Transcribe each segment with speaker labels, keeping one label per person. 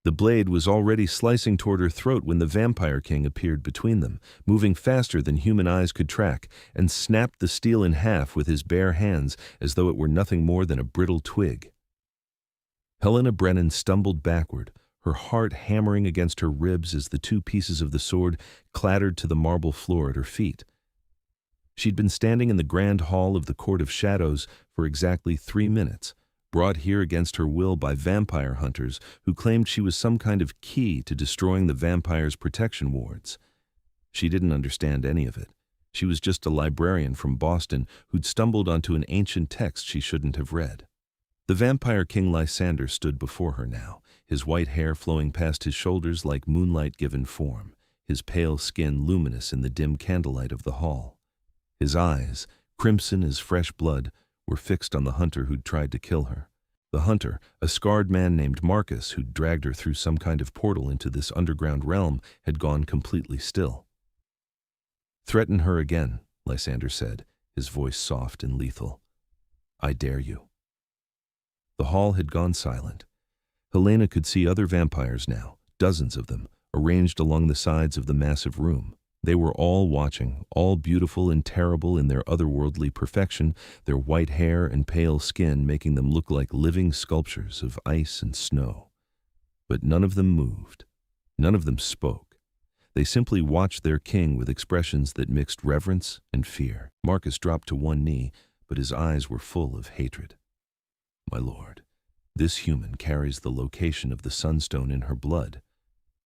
Speaker 1: The blade was already slicing toward her throat when the Vampire King appeared between them, moving faster than human eyes could track, and snapped the steel in half with his bare hands as though it were nothing more than a brittle twig. Helena Brennan stumbled backward, her heart hammering against her ribs as the two pieces of the sword clattered to the marble floor at her feet. She'd been standing in the grand hall of the Court of Shadows for exactly 3 minutes, brought here against her will by vampire hunters who claimed she was some kind of key to destroying the vampires' protection wards. She didn't understand any of it. She was just a librarian from Boston who'd stumbled onto an ancient text she shouldn't have read. The Vampire King Lysander stood before her now, his white hair flowing past his shoulders like moonlight given form, his pale skin luminous in the dim candlelight of the hall. His eyes, crimson as fresh blood, were fixed on the hunter who'd tried to kill her. The hunter, a scarred man named Marcus who'd dragged her through some kind of portal into this underground realm, had gone completely still. "Threaten her again," Lysander said, his voice soft and lethal. "I dare you." The hall had gone silent. Helena could see other vampires now, dozens of them, arranged along the sides of the massive room. They were all watching, all beautiful and terrible in their otherworldly perfection, their white hair and pale skin making them look like living sculptures of ice and snow. But none of them moved. None of them spoke. They simply watched their king with expressions that mixed reverence and fear. Marcus dropped to one knee, but his eyes were full of hatred. "My lord, this human carries the location of the sunstone in her blood,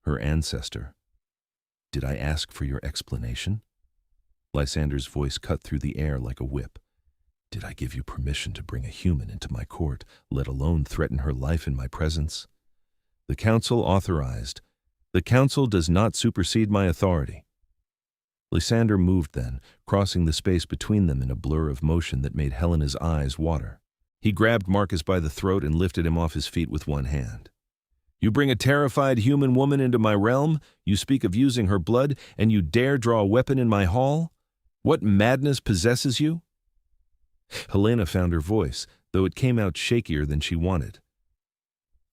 Speaker 1: her ancestor. Did I ask for your explanation?" Lysander's voice cut through the air like a whip. "Did I give you permission to bring a human into my court, let alone threaten her life in my presence?" "The council authorized. The council does not supersede my authority." Lysander moved then, crossing the space between them in a blur of motion that made Helena's eyes water. He grabbed Marcus by the throat and lifted him off his feet with one hand. "You bring a terrified human woman into my realm, you speak of using her blood, and you dare draw a weapon in my hall? What madness possesses you?" Helena found her voice, though it came out shakier than she wanted.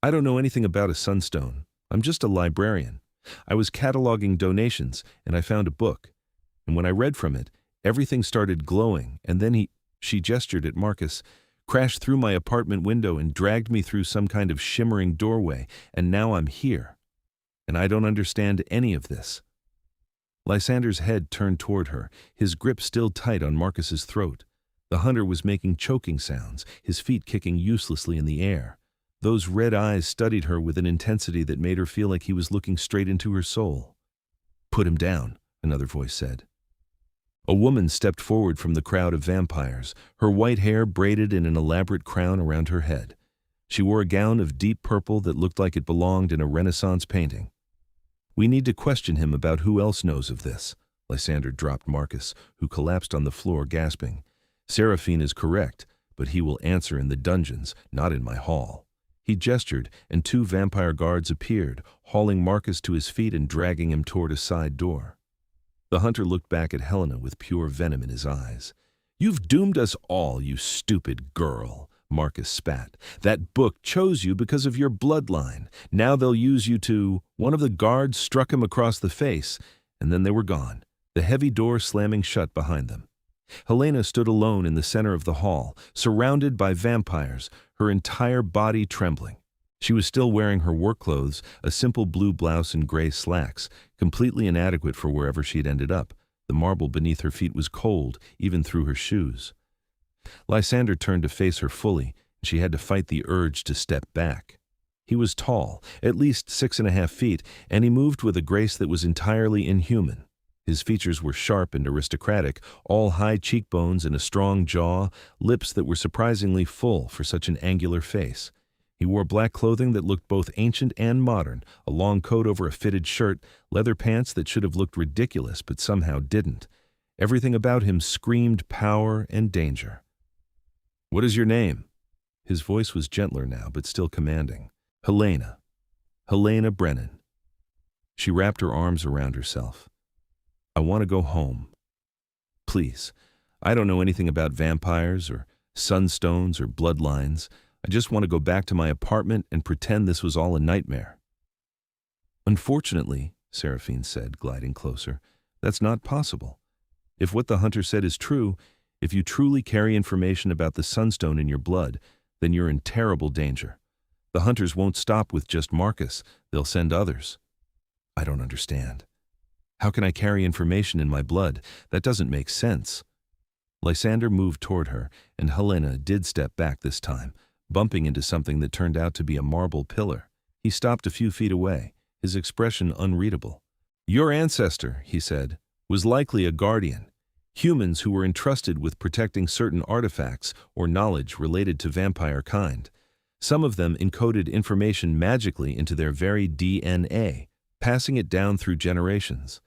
Speaker 1: "I don't know anything about a sunstone. I'm just a librarian. I was cataloging donations, and I found a book. And when I read from it, everything started glowing, and then she gestured at Marcus, crashed through my apartment window and dragged me through some kind of shimmering doorway, and now I'm here. And I don't understand any of this." Lysander's head turned toward her, his grip still tight on Marcus's throat. The hunter was making choking sounds, his feet kicking uselessly in the air. Those red eyes studied her with an intensity that made her feel like he was looking straight into her soul. "Put him down," another voice said. A woman stepped forward from the crowd of vampires, her white hair braided in an elaborate crown around her head. She wore a gown of deep purple that looked like it belonged in a Renaissance painting. "We need to question him about who else knows of this." Lysander dropped Marcus, who collapsed on the floor gasping. "Seraphine is correct, but he will answer in the dungeons, not in my hall." He gestured, and 2 vampire guards appeared, hauling Marcus to his feet and dragging him toward a side door. The hunter looked back at Helena with pure venom in his eyes. "You've doomed us all, you stupid girl," Marcus spat. "That book chose you because of your bloodline. Now they'll use you to—" One of the guards struck him across the face, and then they were gone, the heavy door slamming shut behind them. Helena stood alone in the center of the hall, surrounded by vampires, her entire body trembling. She was still wearing her work clothes, a simple blue blouse and gray slacks, completely inadequate for wherever she'd ended up. The marble beneath her feet was cold, even through her shoes. Lysander turned to face her fully, and she had to fight the urge to step back. He was tall, at least 6.5 feet, and he moved with a grace that was entirely inhuman. His features were sharp and aristocratic, all high cheekbones and a strong jaw, lips that were surprisingly full for such an angular face. He wore black clothing that looked both ancient and modern, a long coat over a fitted shirt, leather pants that should have looked ridiculous but somehow didn't. Everything about him screamed power and danger. "What is your name?" His voice was gentler now, but still commanding. "Helena. Helena Brennan." She wrapped her arms around herself. "I want to go home. Please. I don't know anything about vampires or sunstones or bloodlines. I just want to go back to my apartment and pretend this was all a nightmare." Unfortunately, Seraphine said, gliding closer, that's not possible. If what the hunter said is true, if you truly carry information about the sunstone in your blood, then you're in terrible danger. The hunters won't stop with just Marcus, they'll send others. I don't understand. How can I carry information in my blood? That doesn't make sense. Lysander moved toward her, and Helena did step back this time, bumping into something that turned out to be a marble pillar. He stopped a few feet away, his expression unreadable. Your ancestor, he said, was likely a guardian. Humans who were entrusted with protecting certain artifacts or knowledge related to vampire kind. Some of them encoded information magically into their very DNA, passing it down through generations.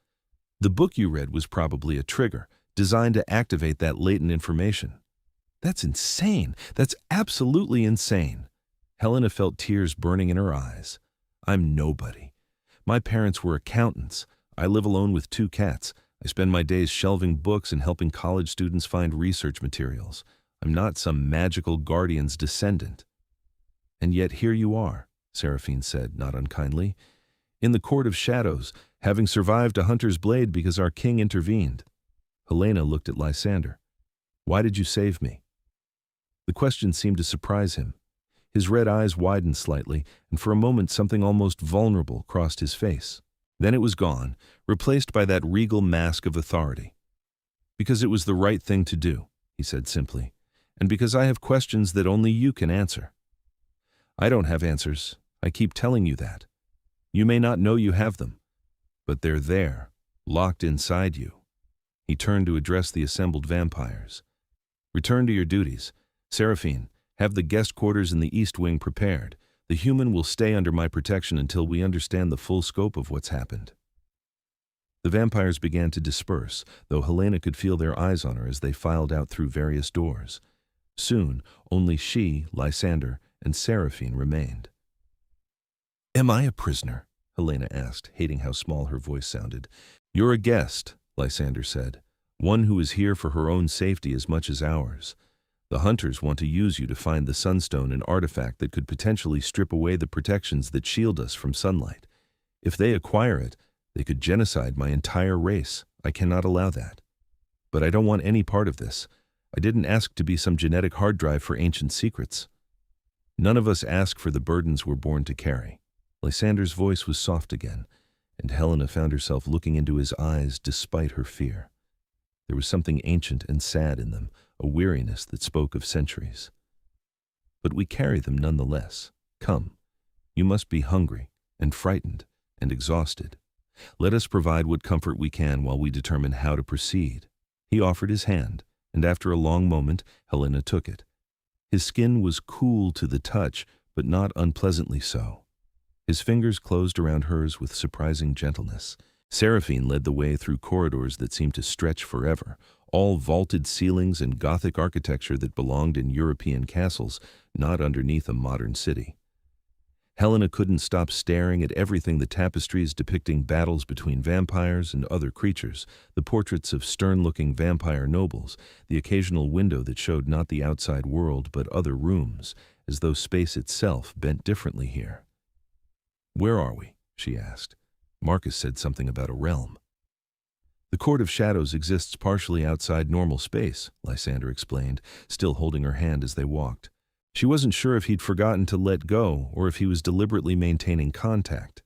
Speaker 1: The book you read was probably a trigger, designed to activate that latent information. That's insane. That's absolutely insane. Helena felt tears burning in her eyes. I'm nobody. My parents were accountants. I live alone with 2 cats. I spend my days shelving books and helping college students find research materials. I'm not some magical guardian's descendant. And yet here you are, Seraphine said, not unkindly, in the court of shadows, having survived a hunter's blade because our king intervened. Helena looked at Lysander. Why did you save me? The question seemed to surprise him. His red eyes widened slightly, and for a moment something almost vulnerable crossed his face. Then it was gone, replaced by that regal mask of authority. Because it was the right thing to do, he said simply, and because I have questions that only you can answer. I don't have answers. I keep telling you that. You may not know you have them, but they're there, locked inside you. He turned to address the assembled vampires. Return to your duties. Seraphine, have the guest quarters in the East Wing prepared. The human will stay under my protection until we understand the full scope of what's happened. The vampires began to disperse, though Helena could feel their eyes on her as they filed out through various doors. Soon, only she, Lysander, and Seraphine remained. Am I a prisoner? Helena asked, hating how small her voice sounded. You're a guest, Lysander said, one who is here for her own safety as much as ours. The hunters want to use you to find the sunstone, an artifact that could potentially strip away the protections that shield us from sunlight. If they acquire it, they could genocide my entire race. I cannot allow that. But I don't want any part of this. I didn't ask to be some genetic hard drive for ancient secrets. None of us ask for the burdens we're born to carry. Lysander's voice was soft again, and Helena found herself looking into his eyes despite her fear. There was something ancient and sad in them, a weariness that spoke of centuries. But we carry them nonetheless. Come, you must be hungry and frightened and exhausted. Let us provide what comfort we can while we determine how to proceed. He offered his hand, and after a long moment, Helena took it. His skin was cool to the touch, but not unpleasantly so. His fingers closed around hers with surprising gentleness. Seraphine led the way through corridors that seemed to stretch forever, all vaulted ceilings and Gothic architecture that belonged in European castles, not underneath a modern city. Helena couldn't stop staring at everything: the tapestries depicting battles between vampires and other creatures, the portraits of stern-looking vampire nobles, the occasional window that showed not the outside world but other rooms, as though space itself bent differently here. Where are we? She asked. Marcus said something about a realm. The Court of Shadows exists partially outside normal space, Lysander explained, still holding her hand as they walked. She wasn't sure if he'd forgotten to let go or if he was deliberately maintaining contact.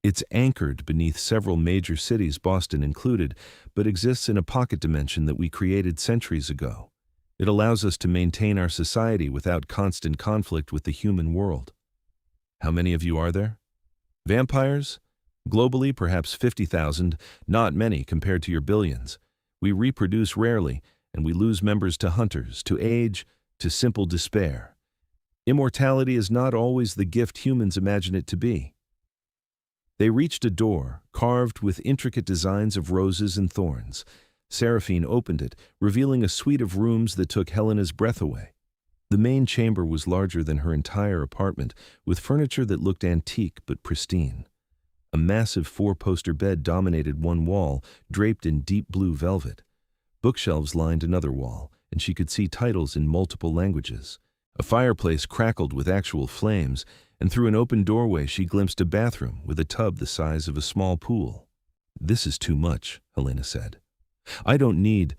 Speaker 1: It's anchored beneath several major cities, Boston included, but exists in a pocket dimension that we created centuries ago. It allows us to maintain our society without constant conflict with the human world. How many of you are there? Vampires? Globally, perhaps 50,000, not many compared to your billions. We reproduce rarely, and we lose members to hunters, to age, to simple despair. Immortality is not always the gift humans imagine it to be. They reached a door, carved with intricate designs of roses and thorns. Seraphine opened it, revealing a suite of rooms that took Helena's breath away. The main chamber was larger than her entire apartment, with furniture that looked antique but pristine. A massive 4-poster bed dominated one wall, draped in deep blue velvet. Bookshelves lined another wall, and she could see titles in multiple languages. A fireplace crackled with actual flames, and through an open doorway she glimpsed a bathroom with a tub the size of a small pool. "This is too much," Helena said. "I don't need—"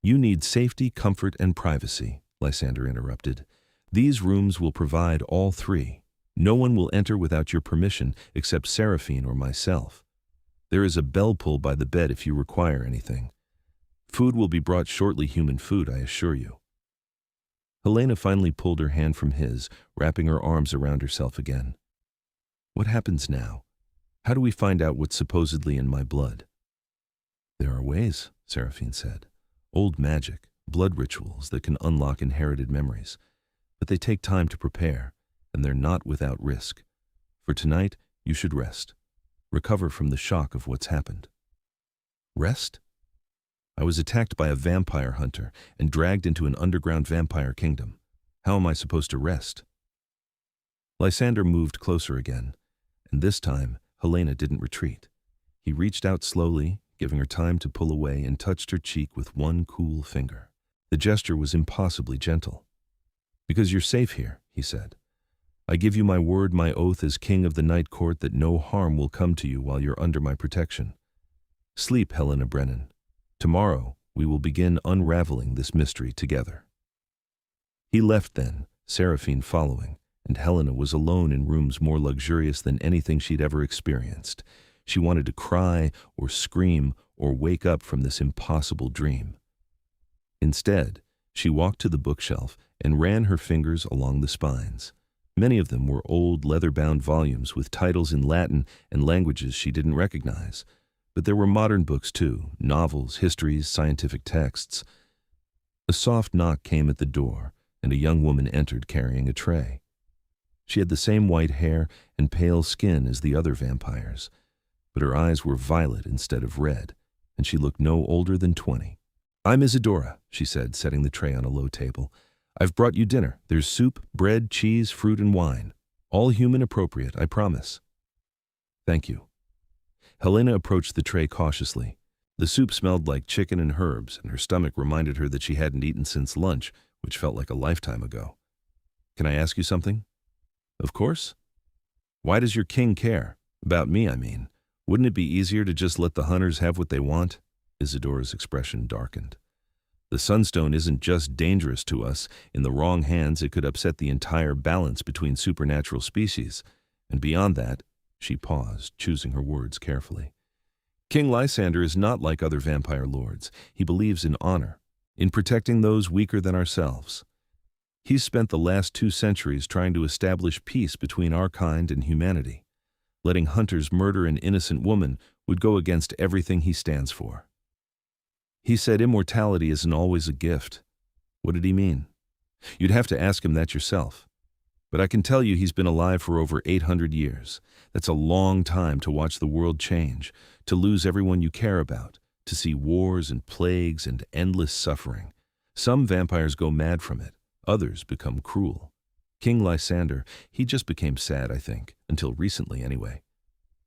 Speaker 1: "You need safety, comfort, and privacy," Lysander interrupted. "These rooms will provide all three. No one will enter without your permission except Seraphine or myself. There is a bell pull by the bed if you require anything. Food will be brought shortly, human food, I assure you." Helena finally pulled her hand from his, wrapping her arms around herself again. "What happens now? How do we find out what's supposedly in my blood?" "There are ways," Seraphine said. "Old magic, blood rituals that can unlock inherited memories. But they take time to prepare, and they're not without risk. For tonight, you should rest. Recover from the shock of what's happened." "Rest?" "I was attacked by a vampire hunter and dragged into an underground vampire kingdom. How am I supposed to rest?" Lysander moved closer again, and this time Helena didn't retreat. He reached out slowly, giving her time to pull away, and touched her cheek with one cool finger. The gesture was impossibly gentle. "Because you're safe here," he said. "I give you my word, my oath as king of the night court, that no harm will come to you while you're under my protection. Sleep, Helena Brennan. Tomorrow, we will begin unraveling this mystery together." He left then, Seraphine following, and Helena was alone in rooms more luxurious than anything she'd ever experienced. She wanted to cry or scream or wake up from this impossible dream. Instead, she walked to the bookshelf and ran her fingers along the spines. Many of them were old leather-bound volumes with titles in Latin and languages she didn't recognize. But there were modern books too, novels, histories, scientific texts. A soft knock came at the door, and a young woman entered carrying a tray. She had the same white hair and pale skin as the other vampires, but her eyes were violet instead of red, and she looked no older than 20. "I'm Isadora," she said, setting the tray on a low table. "I've brought you dinner. There's soup, bread, cheese, fruit, and wine. All human appropriate, I promise." "Thank you." Helena approached the tray cautiously. The soup smelled like chicken and herbs, and her stomach reminded her that she hadn't eaten since lunch, which felt like a lifetime ago. "Can I ask you something?" "Of course." "Why does your king care? About me, I mean. Wouldn't it be easier to just let the hunters have what they want?" Isadora's expression darkened. "The Sunstone isn't just dangerous to us. In the wrong hands, it could upset the entire balance between supernatural species. And beyond that," she paused, choosing her words carefully, "King Lysander is not like other vampire lords. He believes in honor, in protecting those weaker than ourselves. He's spent the last 2 centuries trying to establish peace between our kind and humanity. Letting hunters murder an innocent woman would go against everything he stands for. He said immortality isn't always a gift." "What did he mean?" "You'd have to ask him that yourself. But I can tell you he's been alive for over 800 years. That's a long time to watch the world change, to lose everyone you care about, to see wars and plagues and endless suffering. Some vampires go mad from it. Others become cruel. King Lysander, he just became sad, I think, until recently anyway."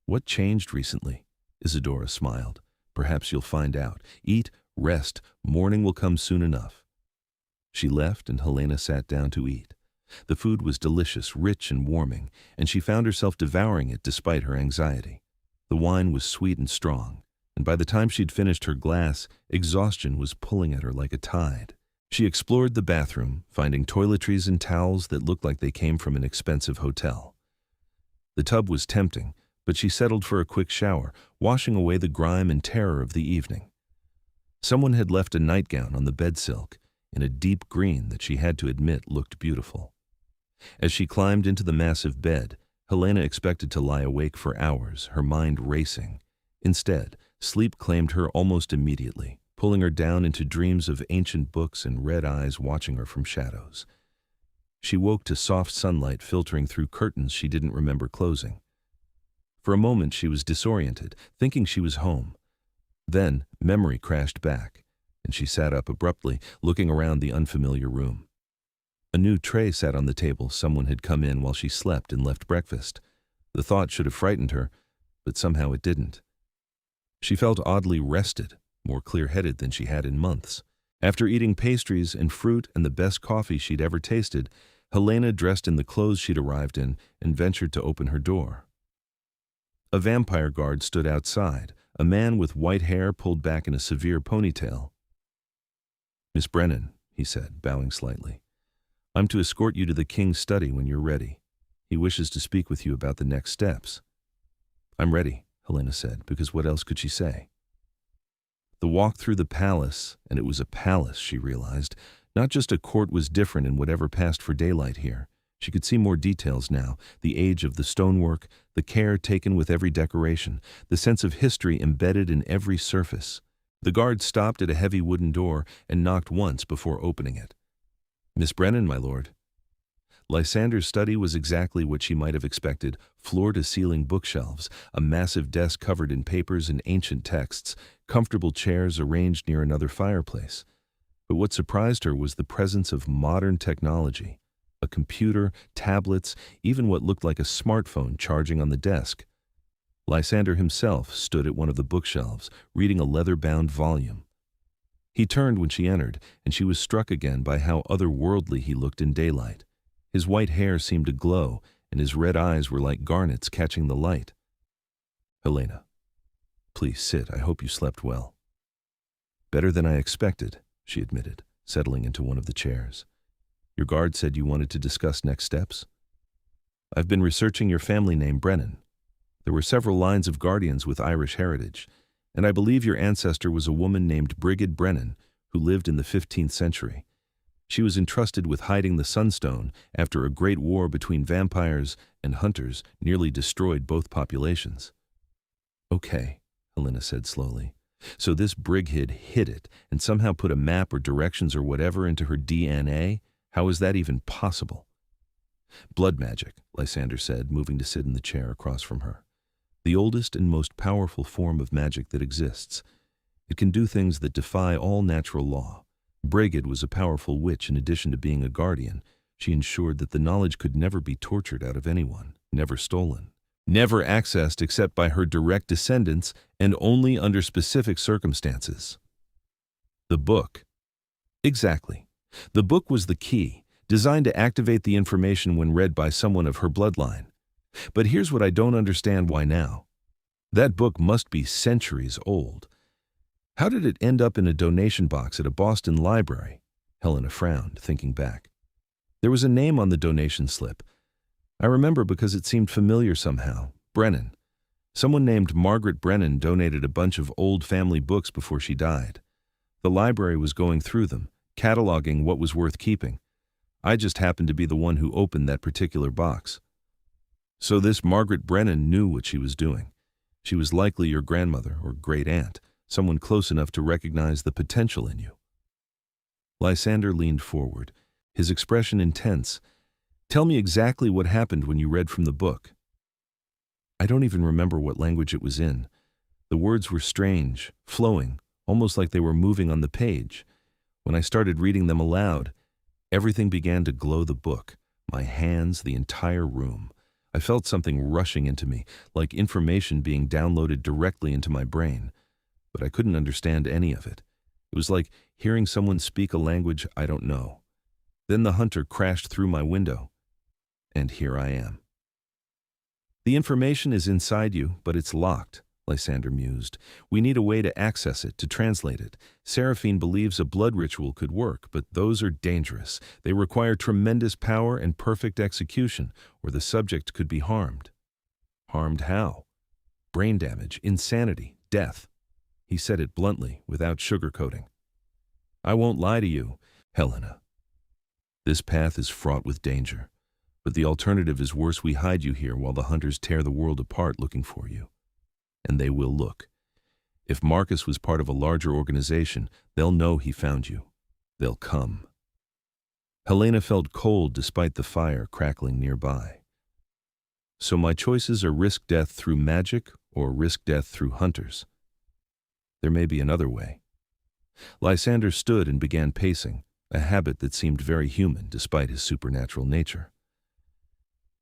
Speaker 1: "What changed recently?" Isadora smiled. "Perhaps you'll find out. Eat, rest, morning will come soon enough." She left, and Helena sat down to eat. The food was delicious, rich and warming, and she found herself devouring it despite her anxiety. The wine was sweet and strong, and by the time she'd finished her glass, exhaustion was pulling at her like a tide. She explored the bathroom, finding toiletries and towels that looked like they came from an expensive hotel. The tub was tempting, but she settled for a quick shower, washing away the grime and terror of the evening. Someone had left a nightgown on the bed silk, in a deep green that she had to admit looked beautiful. As she climbed into the massive bed, Helena expected to lie awake for hours, her mind racing. Instead, sleep claimed her almost immediately, pulling her down into dreams of ancient books and red eyes watching her from shadows. She woke to soft sunlight filtering through curtains she didn't remember closing. For a moment she was disoriented, thinking she was home. Then memory crashed back, and she sat up abruptly, looking around the unfamiliar room. A new tray sat on the table. Someone had come in while she slept and left breakfast. The thought should have frightened her, but somehow it didn't. She felt oddly rested, more clear-headed than she had in months. After eating pastries and fruit and the best coffee she'd ever tasted, Helena dressed in the clothes she'd arrived in and ventured to open her door. A vampire guard stood outside, a man with white hair pulled back in a severe ponytail. "Miss Brennan," he said, bowing slightly, "I'm to escort you to the king's study when you're ready. He wishes to speak with you about the next steps." "I'm ready," Helena said, because what else could she say? The walk through the palace, and it was a palace, she realized. Not just a court was different in whatever passed for daylight here. She could see more details now, the age of the stonework, the care taken with every decoration, the sense of history embedded in every surface. The guard stopped at a heavy wooden door and knocked once before opening it. "Miss Brennan, my lord." Lysander's study was exactly what she might have expected, floor-to-ceiling bookshelves, a massive desk covered in papers and ancient texts, comfortable chairs arranged near another fireplace. But what surprised her was the presence of modern technology. A computer, tablets, even what looked like a smartphone charging on the desk. Lysander himself stood at one of the bookshelves, reading a leather-bound volume. He turned when she entered, and she was struck again by how otherworldly he looked in daylight. His white hair seemed to glow, and his red eyes were like garnets catching the light. "Helena, please sit. I hope you slept well." "Better than I expected," she admitted, settling into one of the chairs. "Your guard said you wanted to discuss next steps?" "I've been researching your family name, Brennan. There were several lines of guardians with Irish heritage, and I believe your ancestor was a woman named Brigid Brennan who lived in the 15th century. She was entrusted with hiding the Sunstone after a great war between vampires and hunters nearly destroyed both populations." "Okay," Helena said slowly. "So this Brigid hid it and somehow put a map or directions or whatever into her DNA? How is that even possible?" "Blood magic," Lysander said, moving to sit in the chair across from her. "The oldest and most powerful form of magic that exists. It can do things that defy all natural law. Brigid was a powerful witch. In addition to being a guardian, she ensured that the knowledge could never be tortured out of anyone, never stolen, never accessed except by her direct descendants and only under specific circumstances." "The book." "Exactly. The book was the key, designed to activate the information when read by someone of her bloodline. But here's what I don't understand why now. That book must be centuries old. How did it end up in a donation box at a Boston library?" Helena frowned, thinking back. "There was a name on the donation slip. I remember because it seemed familiar somehow. Brennan. Someone named Margaret Brennan donated a bunch of old family books before she died. The library was going through them, cataloging what was worth keeping. I just happened to be the one who opened that particular box." "So this Margaret Brennan knew what she was doing. She was likely your grandmother or great-aunt, someone close enough to recognize the potential in you." Lysander leaned forward, his expression intense. "Tell me exactly what happened when you read from the book." "I don't even remember what language it was in. The words were strange, flowing, almost like they were moving on the page. When I started reading them aloud, everything began to glow. The book, my hands, the entire room. I felt something rushing into me, like information being downloaded directly into my brain. But I couldn't understand any of it. It was like hearing someone speak a language I don't know. Then the hunter crashed through my window, and here I am." "The information is inside you, but it's locked," Lysander mused. "We need a way to access it, to translate it. Seraphine believes a blood ritual could work, but those are dangerous. They require tremendous power and perfect execution, or the subject could be harmed." "Harmed how?" "Brain damage, insanity, death." He said it bluntly, without sugarcoating. "I won't lie to you, Helena. This path is fraught with danger, but the alternative is worse. We hide you here while the hunters tear the world apart looking for you. And they will look. If Marcus was part of a larger organization, they'll know he found you. They'll come." Helena felt cold despite the fire crackling nearby. "So my choices are risk death through magic or risk death through hunters. There may be another way." Lysander stood and began pacing, a habit that seemed very human despite his supernatural nature.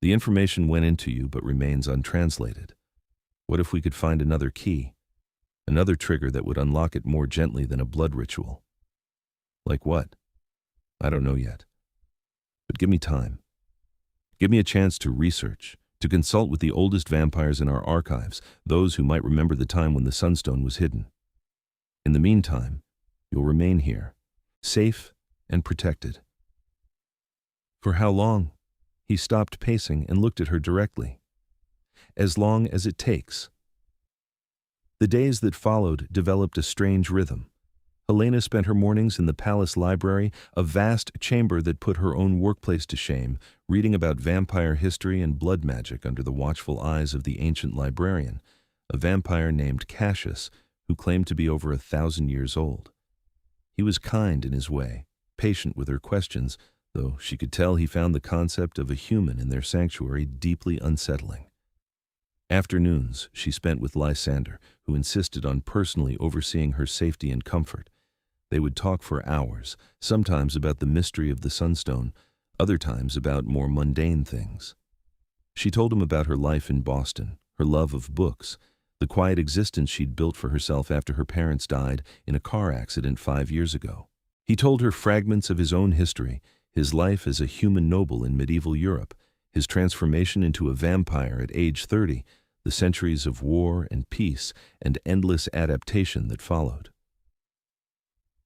Speaker 1: "The information went into you but remains untranslated. What if we could find another key, another trigger that would unlock it more gently than a blood ritual?" "Like what?" "I don't know yet. But give me time. Give me a chance to research, to consult with the oldest vampires in our archives, those who might remember the time when the Sunstone was hidden. In the meantime, you'll remain here, safe and protected. For how long? He stopped pacing and looked at her directly. As long as it takes. The days that followed developed a strange rhythm. Helena spent her mornings in the palace library, a vast chamber that put her own workplace to shame, reading about vampire history and blood magic under the watchful eyes of the ancient librarian, a vampire named Cassius, who claimed to be over 1,000 years old. He was kind in his way, patient with her questions, though she could tell he found the concept of a human in their sanctuary deeply unsettling. Afternoons she spent with Lysander, who insisted on personally overseeing her safety and comfort. They would talk for hours, sometimes about the mystery of the Sunstone, other times about more mundane things. She told him about her life in Boston, her love of books, the quiet existence she'd built for herself after her parents died in a car accident 5 years ago. He told her fragments of his own history, his life as a human noble in medieval Europe, his transformation into a vampire at age 30, the centuries of war and peace and endless adaptation that followed.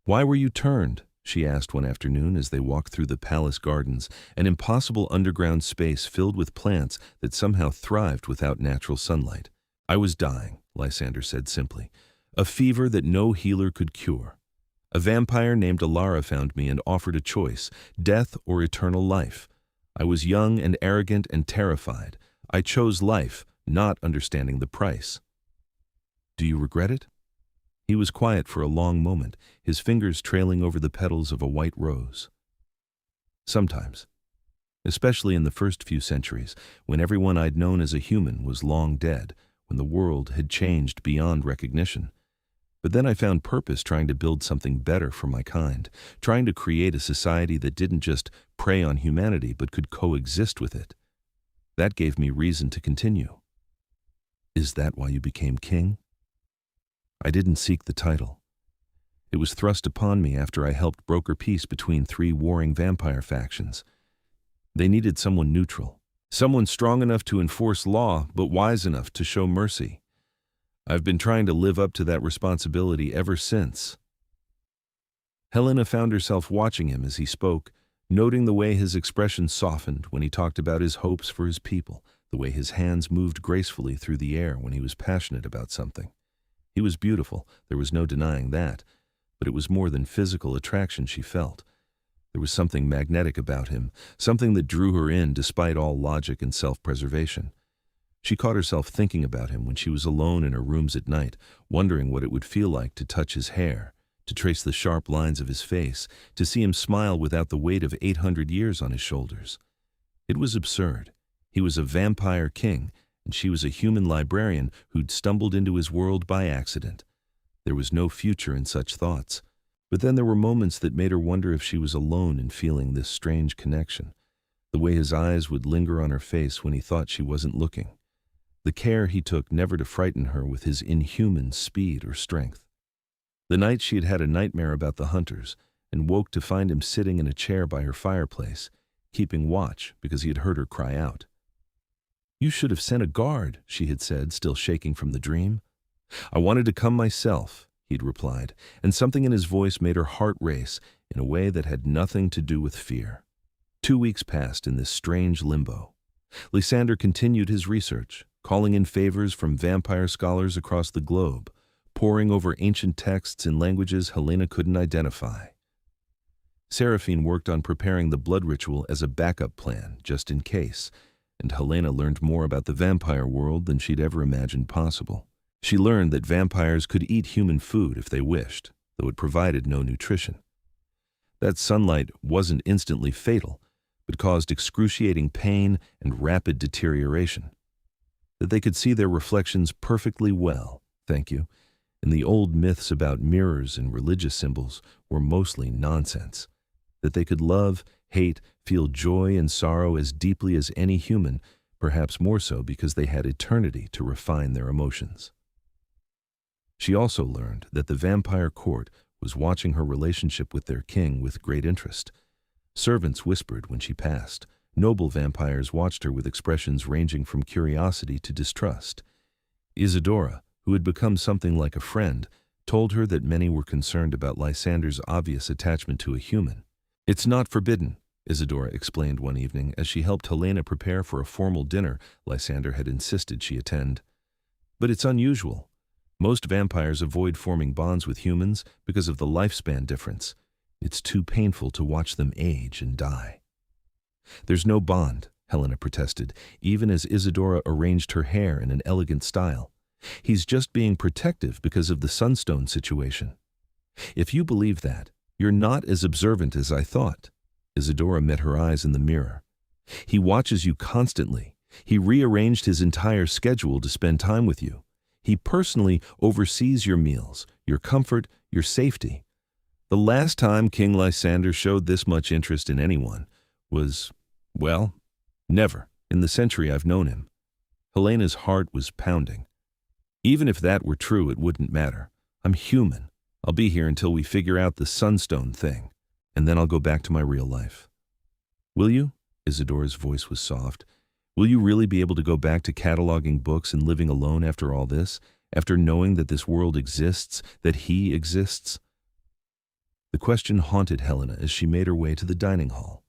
Speaker 1: "Why were you turned?" she asked one afternoon as they walked through the palace gardens, an impossible underground space filled with plants that somehow thrived without natural sunlight. "I was dying," Lysander said simply, "a fever that no healer could cure. A vampire named Alara found me and offered a choice, death or eternal life. I was young and arrogant and terrified. I chose life, not understanding the price." "Do you regret it?" He was quiet for a long moment, his fingers trailing over the petals of a white rose. "Sometimes. Especially in the first few centuries, when everyone I'd known as a human was long dead, when the world had changed beyond recognition. But then I found purpose trying to build something better for my kind, trying to create a society that didn't just prey on humanity but could coexist with it. That gave me reason to continue." "Is that why you became king?" "I didn't seek the title. It was thrust upon me after I helped broker peace between 3 warring vampire factions. They needed someone neutral, someone strong enough to enforce law but wise enough to show mercy. I've been trying to live up to that responsibility ever since." Helena found herself watching him as he spoke, noting the way his expression softened when he talked about his hopes for his people, the way his hands moved gracefully through the air when he was passionate about something. He was beautiful, there was no denying that, but it was more than physical attraction she felt. There was something magnetic about him, something that drew her in despite all logic and self-preservation. She caught herself thinking about him when she was alone in her rooms at night, wondering what it would feel like to touch his hair, to trace the sharp lines of his face, to see him smile without the weight of 800 years on his shoulders. It was absurd. He was a vampire king, and she was a human librarian who'd stumbled into his world by accident. There was no future in such thoughts. But then there were moments that made her wonder if she was alone in feeling this strange connection. The way his eyes would linger on her face when he thought she wasn't looking. The care he took never to frighten her with his inhuman speed or strength. The night she had had a nightmare about the hunters and woke to find him sitting in a chair by her fireplace, keeping watch because he had heard her cry out. "You should have sent a guard," she had said, still shaking from the dream. "I wanted to come myself," he'd replied, and something in his voice made her heart race in a way that had nothing to do with fear. 2 weeks passed in this strange limbo. Lysander continued his research, calling in favors from vampire scholars across the globe, poring over ancient texts in languages Helena couldn't identify. Seraphine worked on preparing the blood ritual as a backup plan, just in case, and Helena learned more about the vampire world than she'd ever imagined possible. She learned that vampires could eat human food if they wished, though it provided no nutrition. That sunlight wasn't instantly fatal, but caused excruciating pain and rapid deterioration. That they could see their reflections perfectly well, thank you, and the old myths about mirrors and religious symbols were mostly nonsense. That they could love, hate, feel joy and sorrow as deeply as any human, perhaps more so because they had eternity to refine their emotions. She also learned that the vampire court was watching her relationship with their king with great interest. Servants whispered when she passed. Noble vampires watched her with expressions ranging from curiosity to distrust. Isadora, who had become something like a friend, told her that many were concerned about Lysander's obvious attachment to a human. "It's not forbidden," Isadora explained one evening as she helped Helena prepare for a formal dinner Lysander had insisted she attend. "But it's unusual. Most vampires avoid forming bonds with humans because of the lifespan difference. It's too painful to watch them age and die." "There's no bond," Helena protested, even as Isadora arranged her hair in an elegant style. "He's just being protective because of the Sunstone situation." "If you believe that, you're not as observant as I thought." Isadora met her eyes in the mirror. "He watches you constantly. He rearranged his entire schedule to spend time with you. He personally oversees your meals, your comfort, your safety. The last time King Lysander showed this much interest in anyone was, well, never, in the century I've known him." Helena's heart was pounding. "Even if that were true, it wouldn't matter. I'm human. I'll be here until we figure out the Sunstone thing, and then I'll go back to my real life." "Will you?" Isadora's voice was soft. "Will you really be able to go back to cataloging books and living alone after all this, after knowing that this world exists, that he exists?" The question haunted Helena as she made her way to the dining hall.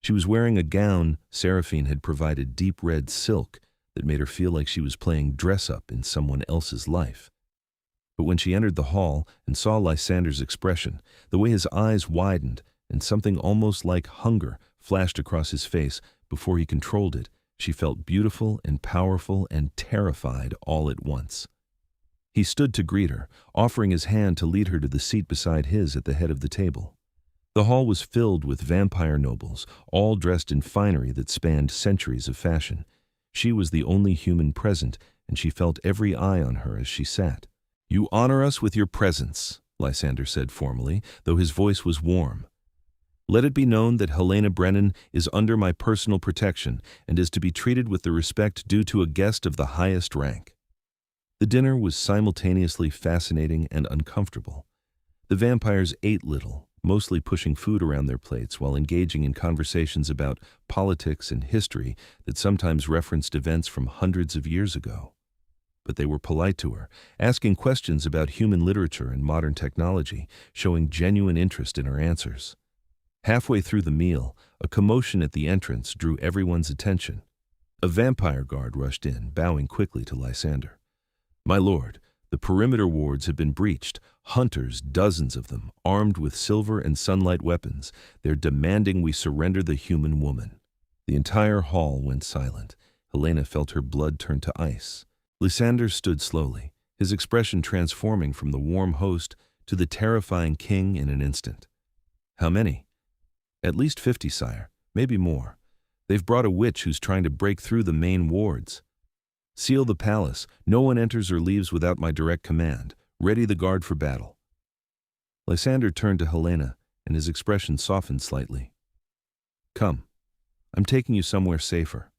Speaker 1: She was wearing a gown Seraphine had provided, deep red silk that made her feel like she was playing dress-up in someone else's life. But when she entered the hall and saw Lysander's expression, the way his eyes widened and something almost like hunger flashed across his face before he controlled it, she felt beautiful and powerful and terrified all at once. He stood to greet her, offering his hand to lead her to the seat beside his at the head of the table. The hall was filled with vampire nobles, all dressed in finery that spanned centuries of fashion. She was the only human present, and she felt every eye on her as she sat. "You honor us with your presence," Lysander said formally, though his voice was warm. "Let it be known that Helena Brennan is under my personal protection and is to be treated with the respect due to a guest of the highest rank." The dinner was simultaneously fascinating and uncomfortable. The vampires ate little, mostly pushing food around their plates while engaging in conversations about politics and history that sometimes referenced events from hundreds of years ago. But they were polite to her, asking questions about human literature and modern technology, showing genuine interest in her answers. Halfway through the meal, a commotion at the entrance drew everyone's attention. A vampire guard rushed in, bowing quickly to Lysander. "My lord, the perimeter wards have been breached. Hunters, dozens of them, armed with silver and sunlight weapons. They're demanding we surrender the human woman." The entire hall went silent. Helena felt her blood turn to ice. Lysander stood slowly, his expression transforming from the warm host to the terrifying king in an instant. "How many?" "At least 50, sire. Maybe more. They've brought a witch who's trying to break through the main wards. Seal the palace. No one enters or leaves without my direct command. Ready the guard for battle." Lysander turned to Helena, and his expression softened slightly. "Come. I'm taking you somewhere safer."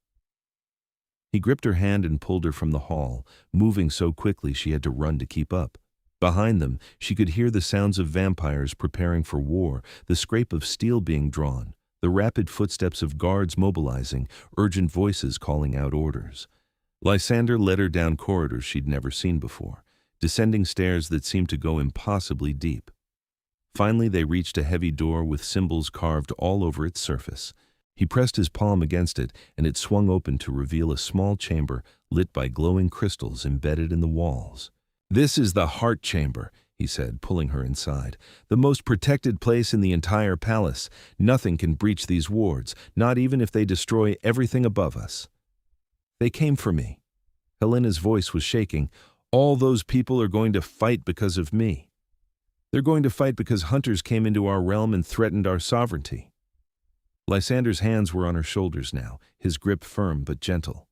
Speaker 1: He gripped her hand and pulled her from the hall, moving so quickly she had to run to keep up. Behind them, she could hear the sounds of vampires preparing for war, the scrape of steel being drawn, the rapid footsteps of guards mobilizing, urgent voices calling out orders. Lysander led her down corridors she'd never seen before, descending stairs that seemed to go impossibly deep. Finally, they reached a heavy door with symbols carved all over its surface. He pressed his palm against it, and it swung open to reveal a small chamber lit by glowing crystals embedded in the walls. "This is the heart chamber," he said, pulling her inside. "The most protected place in the entire palace. Nothing can breach these wards, not even if they destroy everything above us." "They came for me." Helena's voice was shaking. "All those people are going to fight because of me. They're going to fight because hunters came into our realm and threatened our sovereignty." Lysander's hands were on her shoulders now, his grip firm but gentle.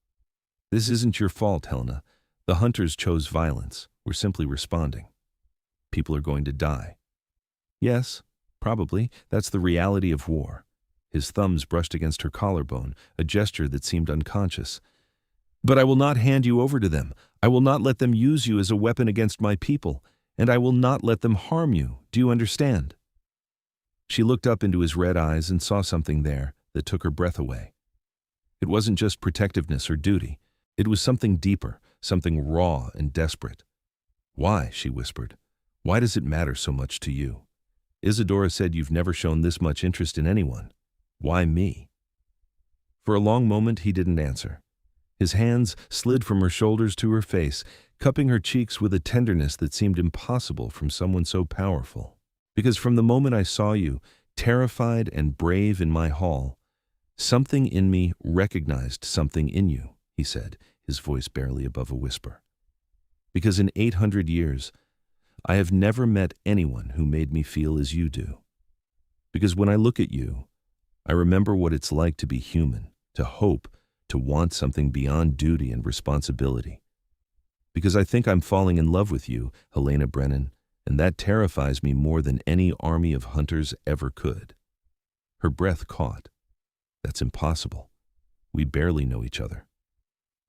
Speaker 1: "This isn't your fault, Helena. The hunters chose violence. We're simply responding. People are going to die." "Yes, probably. That's the reality of war." His thumbs brushed against her collarbone, a gesture that seemed unconscious. "But I will not hand you over to them. I will not let them use you as a weapon against my people, and I will not let them harm you. Do you understand?" She looked up into his red eyes and saw something there that took her breath away. It wasn't just protectiveness or duty. It was something deeper, something raw and desperate. "Why?" she whispered. "Why does it matter so much to you? Isadora said you've never shown this much interest in anyone. Why me?" For a long moment he didn't answer. His hands slid from her shoulders to her face, cupping her cheeks with a tenderness that seemed impossible from someone so powerful. "Because from the moment I saw you, terrified and brave in my hall, something in me recognized something in you," he said, his voice barely above a whisper. "Because in 800 years, I have never met anyone who made me feel as you do. Because when I look at you, I remember what it's like to be human, to hope, to want something beyond duty and responsibility. Because I think I'm falling in love with you, Helena Brennan, and that terrifies me more than any army of hunters ever could." Her breath caught. "That's impossible. We barely know each other.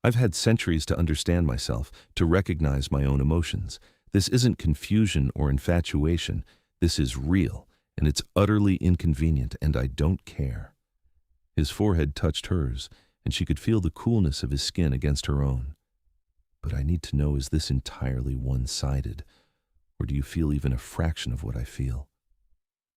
Speaker 1: I've had centuries to understand myself, to recognize my own emotions. This isn't confusion or infatuation. This is real, and it's utterly inconvenient, and I don't care." His forehead touched hers, and she could feel the coolness of his skin against her own. "But I need to know, is this entirely one-sided, or do you feel even a fraction of what I feel?"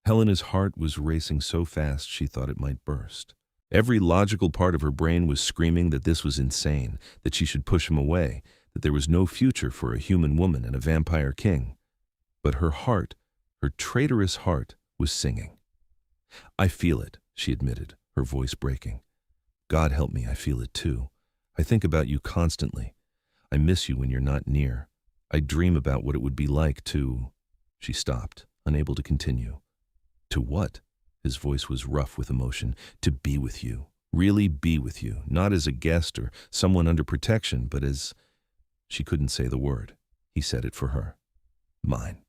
Speaker 1: Helena's heart was racing so fast she thought it might burst. Every logical part of her brain was screaming that this was insane, that she should push him away, that there was no future for a human woman and a vampire king. But her heart, her traitorous heart, was singing. "I feel it," she admitted, her voice breaking. "God help me, I feel it too. I think about you constantly. I miss you when you're not near. I dream about what it would be like to—" She stopped, unable to continue. "To what?" His voice was rough with emotion. "To be with you. Really be with you. Not as a guest or someone under protection, but as—" She couldn't say the word. He said it for her. "Mine."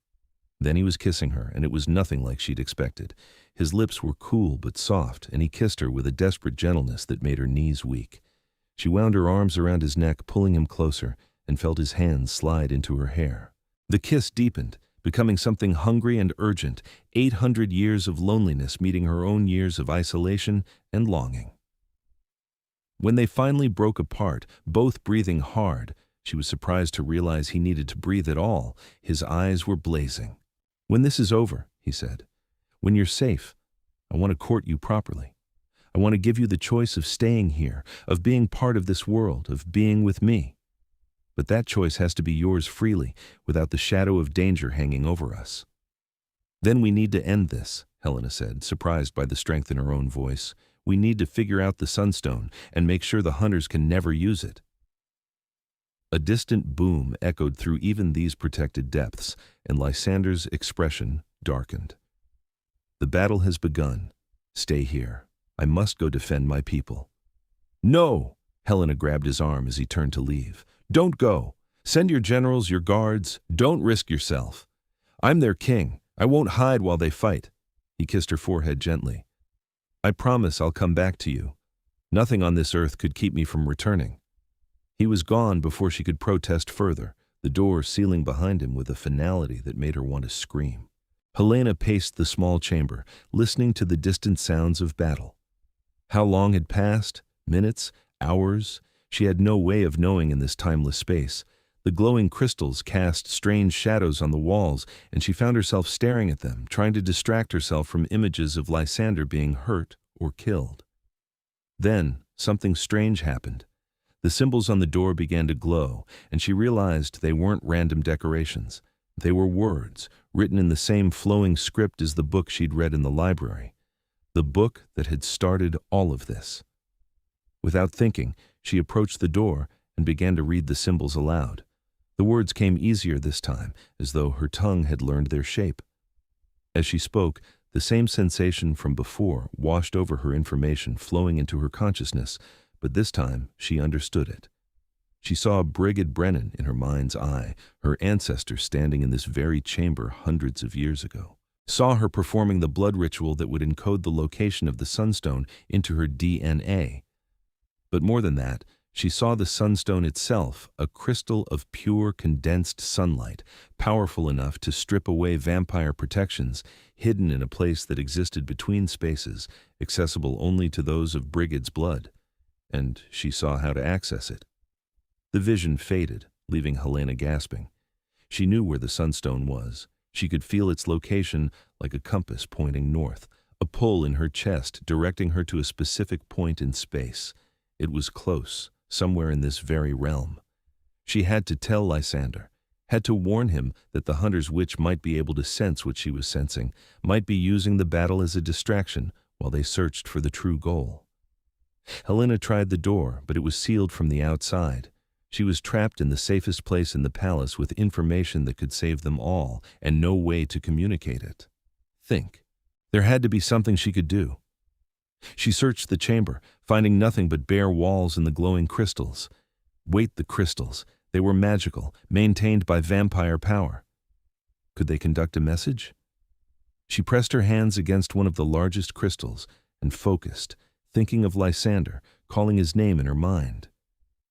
Speaker 1: Then he was kissing her, and it was nothing like she'd expected. His lips were cool but soft, and he kissed her with a desperate gentleness that made her knees weak. She wound her arms around his neck, pulling him closer, and felt his hands slide into her hair. The kiss deepened, becoming something hungry and urgent, 800 years of loneliness meeting her own years of isolation and longing. When they finally broke apart, both breathing hard, she was surprised to realize he needed to breathe at all. His eyes were blazing. "When this is over," he said, "when you're safe, I want to court you properly. I want to give you the choice of staying here, of being part of this world, of being with me. But that choice has to be yours freely, without the shadow of danger hanging over us." "Then we need to end this," Helena said, surprised by the strength in her own voice. "We need to figure out the Sunstone and make sure the hunters can never use it." A distant boom echoed through even these protected depths, and Lysander's expression darkened. "The battle has begun. Stay here. I must go defend my people." "No!" Helena grabbed his arm as he turned to leave. "Don't go. Send your generals, your guards. Don't risk yourself. I'm their king. I won't hide while they fight." He kissed her forehead gently. "I promise I'll come back to you. Nothing on this earth could keep me from returning." He was gone before she could protest further, the door sealing behind him with a finality that made her want to scream. Helena paced the small chamber, listening to the distant sounds of battle. How long had passed? Minutes? Hours? She had no way of knowing in this timeless space. The glowing crystals cast strange shadows on the walls, and she found herself staring at them, trying to distract herself from images of Lysander being hurt or killed. Then, something strange happened. The symbols on the door began to glow, and she realized they weren't random decorations. They were words, written in the same flowing script as the book she'd read in the library. The book that had started all of this. Without thinking, she approached the door and began to read the symbols aloud. The words came easier this time, as though her tongue had learned their shape. As she spoke, the same sensation from before washed over her, information flowing into her consciousness, but this time she understood it. She saw Brigid Brennan in her mind's eye, her ancestor standing in this very chamber hundreds of years ago. Saw her performing the blood ritual that would encode the location of the Sunstone into her DNA. But more than that, She saw the sunstone itself, a crystal of pure condensed sunlight, powerful enough to strip away vampire protections, hidden in a place that existed between spaces, accessible only to those of Brigade's blood. And she saw how to access it. The vision faded, leaving Helena gasping. She knew where the sunstone was. She could feel its location like a compass pointing north, a pull in her chest directing her to a specific point in space. It was close, somewhere in this very realm. She had to tell Lysander, had to warn him that the hunter's witch might be able to sense what she was sensing, might be using the battle as a distraction while they searched for the true goal. Helena tried the door, but it was sealed from the outside. She was trapped in the safest place in the palace with information that could save them all, and no way to communicate it. Think. There had to be something she could do. She searched the chamber, finding nothing but bare walls and the glowing crystals. Wait, the crystals. They were magical, maintained by vampire power. Could they conduct a message? She pressed her hands against one of the largest crystals and focused, thinking of Lysander, calling his name in her mind.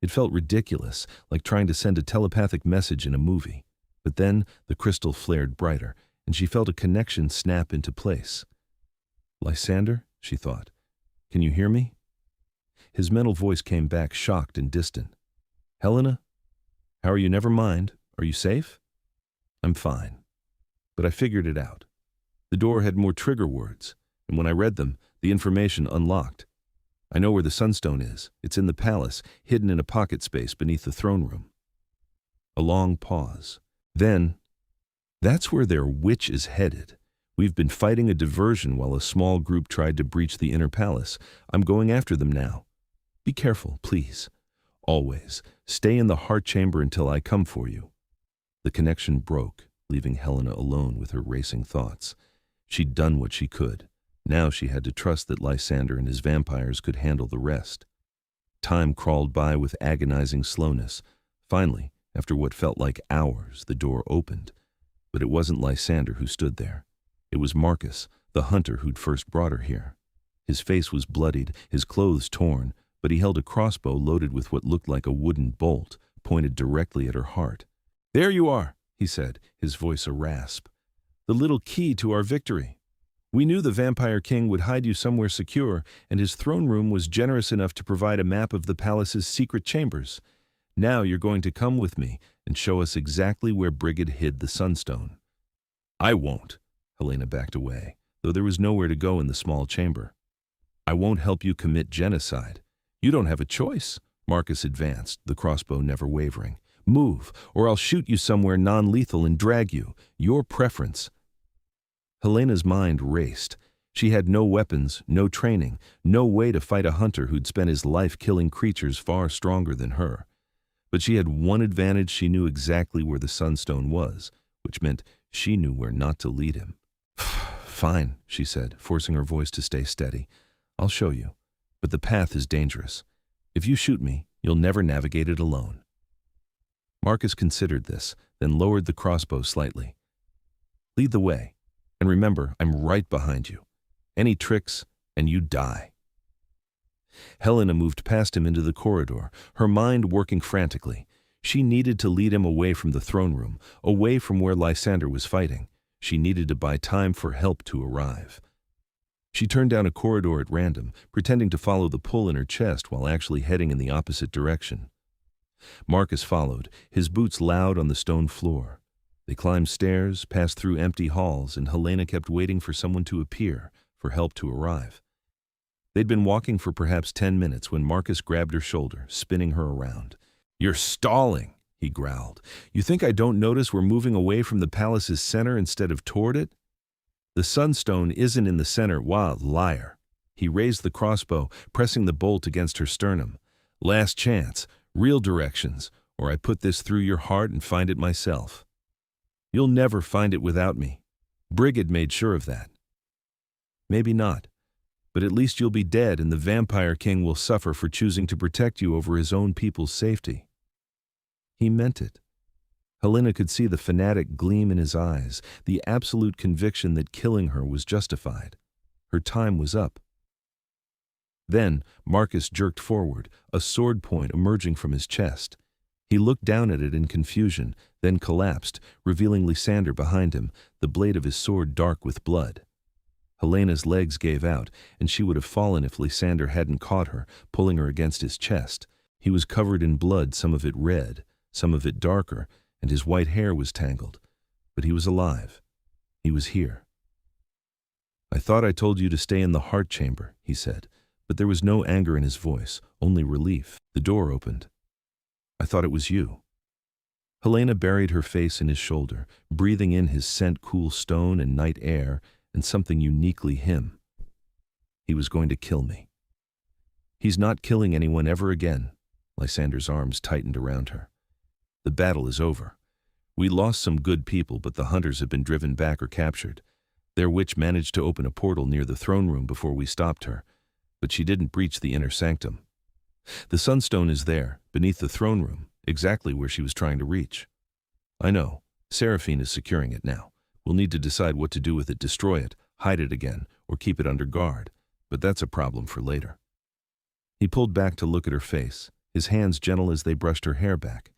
Speaker 1: It felt ridiculous, like trying to send a telepathic message in a movie. But then the crystal flared brighter, and she felt a connection snap into place. Lysander, she thought, can you hear me? His mental voice came back shocked and distant. Helena? How are you? Never mind. Are you safe? I'm fine. But I figured it out. The door had more trigger words, and when I read them, the information unlocked. I know where the sunstone is. It's in the palace, hidden in a pocket space beneath the throne room. A long pause. Then, that's where their witch is headed. We've been fighting a diversion while a small group tried to breach the inner palace. I'm going after them now. Be careful, please. Always. Stay in the heart chamber until I come for you. The connection broke, leaving Helena alone with her racing thoughts. She'd done what she could. Now she had to trust that Lysander and his vampires could handle the rest. Time crawled by with agonizing slowness. Finally, after what felt like hours, the door opened. But it wasn't Lysander who stood there. It was Marcus, the hunter who'd first brought her here. His face was bloodied, his clothes torn, but he held a crossbow loaded with what looked like a wooden bolt, pointed directly at her heart. There you are, he said, his voice a rasp. The little key to our victory. We knew the Vampire King would hide you somewhere secure, and his throne room was generous enough to provide a map of the palace's secret chambers. Now you're going to come with me and show us exactly where Brigid hid the sunstone. I won't. Helena backed away, though there was nowhere to go in the small chamber. I won't help you commit genocide. You don't have a choice. Marcus advanced, the crossbow never wavering. Move, or I'll shoot you somewhere non-lethal and drag you. Your preference. Helena's mind raced. She had no weapons, no training, no way to fight a hunter who'd spent his life killing creatures far stronger than her. But she had one advantage: she knew exactly where the sunstone was, which meant she knew where not to lead him. Fine, she said, forcing her voice to stay steady. I'll show you. But the path is dangerous. If you shoot me, you'll never navigate it alone. Marcus considered this, then lowered the crossbow slightly. Lead the way. And remember, I'm right behind you. Any tricks, and you die. Helena moved past him into the corridor, her mind working frantically. She needed to lead him away from the throne room, away from where Lysander was fighting. She needed to buy time for help to arrive. She turned down a corridor at random, pretending to follow the pull in her chest while actually heading in the opposite direction. Marcus followed, his boots loud on the stone floor. They climbed stairs, passed through empty halls, and Helena kept waiting for someone to appear, for help to arrive. They'd been walking for perhaps 10 minutes when Marcus grabbed her shoulder, spinning her around. You're stalling, he growled. You think I don't notice we're moving away from the palace's center instead of toward it? The sunstone isn't in the center, wild liar. He raised the crossbow, pressing the bolt against her sternum. Last chance, real directions, or I put this through your heart and find it myself. You'll never find it without me. Brigid made sure of that. Maybe not, but at least you'll be dead and the Vampire King will suffer for choosing to protect you over his own people's safety. He meant it. Helena could see the fanatic gleam in his eyes, the absolute conviction that killing her was justified. Her time was up. Then Marcus jerked forward, a sword point emerging from his chest. He looked down at it in confusion, then collapsed, revealing Lysander behind him, the blade of his sword dark with blood. Helena's legs gave out, and she would have fallen if Lysander hadn't caught her, pulling her against his chest. He was covered in blood, some of it red, some of it darker, and his white hair was tangled. But he was alive. He was here. "I thought I told you to stay in the heart chamber," he said, but there was no anger in his voice, only relief. The door opened. "I thought it was you." Helena buried her face in his shoulder, breathing in his scent, cool stone and night air, and something uniquely him. "He was going to kill me." "He's not killing anyone ever again." Lysander's arms tightened around her. "The battle is over. We lost some good people, but the hunters have been driven back or captured. Their witch managed to open a portal near the throne room before we stopped her, but she didn't breach the inner sanctum. The sunstone is there, beneath the throne room, exactly where she was trying to reach. I know. Seraphine is securing it now. We'll need to decide what to do with it: destroy it, hide it again, or keep it under guard. But that's a problem for later." He pulled back to look at her face, his hands gentle as they brushed her hair back.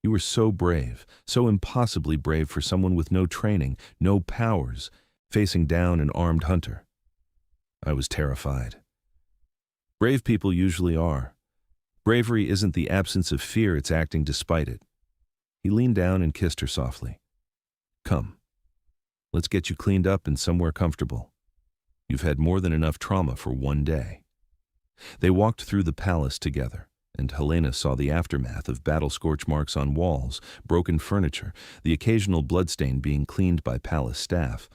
Speaker 1: "You were so brave, so impossibly brave for someone with no training, no powers, facing down an armed hunter." "I was terrified." "Brave people usually are. Bravery isn't the absence of fear, it's acting despite it." He leaned down and kissed her softly. "Come. Let's get you cleaned up and somewhere comfortable. You've had more than enough trauma for one day." They walked through the palace together, and Helena saw the aftermath of battle scorch marks on walls, broken furniture, the occasional bloodstain being cleaned by palace staff.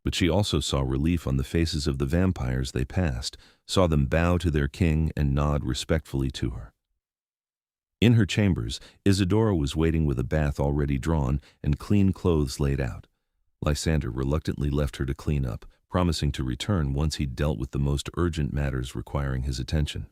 Speaker 1: But she also saw relief on the faces of the vampires they passed, saw them bow to their king and nod respectfully to her. In her chambers, Isadora was waiting with a bath already drawn and clean clothes laid out. Lysander reluctantly left her to clean up, promising to return once he'd dealt with the most urgent matters requiring his attention.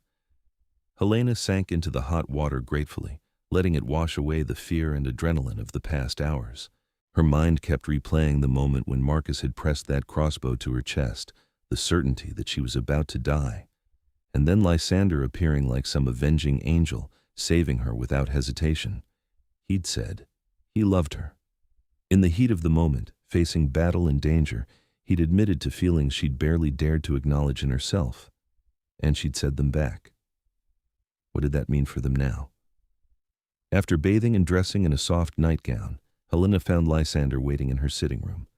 Speaker 1: Helena sank into the hot water gratefully, letting it wash away the fear and adrenaline of the past hours. Her mind kept replaying the moment when Marcus had pressed that crossbow to her chest, the certainty that she was about to die. And then Lysander appearing like some avenging angel, saving her without hesitation. He'd said he loved her. In the heat of the moment, facing battle and danger, he'd admitted to feelings she'd barely dared to acknowledge in herself. And she'd said them back. What did that mean for them now? After bathing and dressing in a soft nightgown, Helena found Lysander waiting in her sitting room.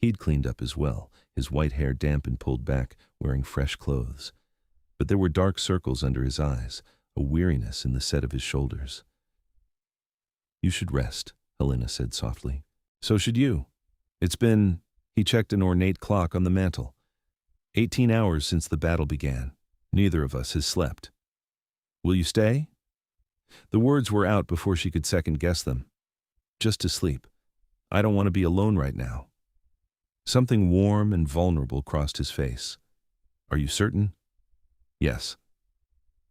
Speaker 1: He'd cleaned up as well, his white hair damp and pulled back, wearing fresh clothes. But there were dark circles under his eyes, a weariness in the set of his shoulders. "You should rest," Helena said softly. "So should you. It's been," he checked an ornate clock on the mantel, 18 hours since the battle began. Neither of us has slept. Will you stay?" The words were out before she could second-guess them. "Just to sleep. I don't want to be alone right now." Something warm and vulnerable crossed his face. "Are you certain?" "Yes."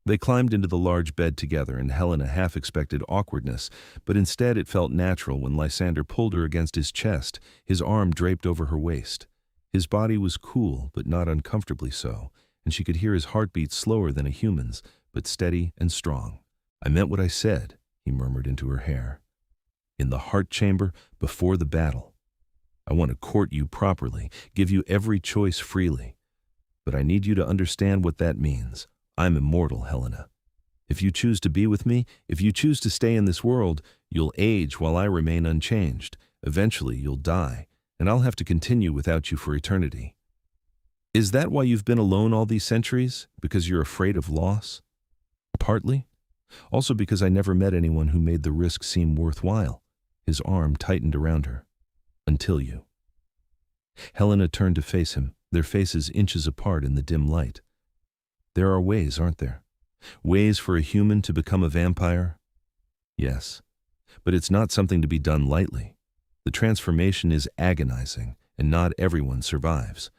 Speaker 1: They climbed into the large bed together, and Helena half expected awkwardness, but instead it felt natural when Lysander pulled her against his chest, his arm draped over her waist. His body was cool, but not uncomfortably so, and she could hear his heartbeat slower than a human's, but steady and strong. "I meant what I said," he murmured into her hair. "In the heart chamber, before the battle. I want to court you properly, give you every choice freely. But I need you to understand what that means. I'm immortal, Helena. If you choose to be with me, if you choose to stay in this world, you'll age while I remain unchanged. Eventually you'll die, and I'll have to continue without you for eternity. Is that why you've been alone all these centuries? Because you're afraid of loss? Partly. Also because I never met anyone who made the risk seem worthwhile." His arm tightened around her. "Until you." Helena turned to face him, their faces inches apart in the dim light. "There are ways, aren't there? Ways for a human to become a vampire?" "Yes. But it's not something to be done lightly. The transformation is agonizing, and not everyone survives.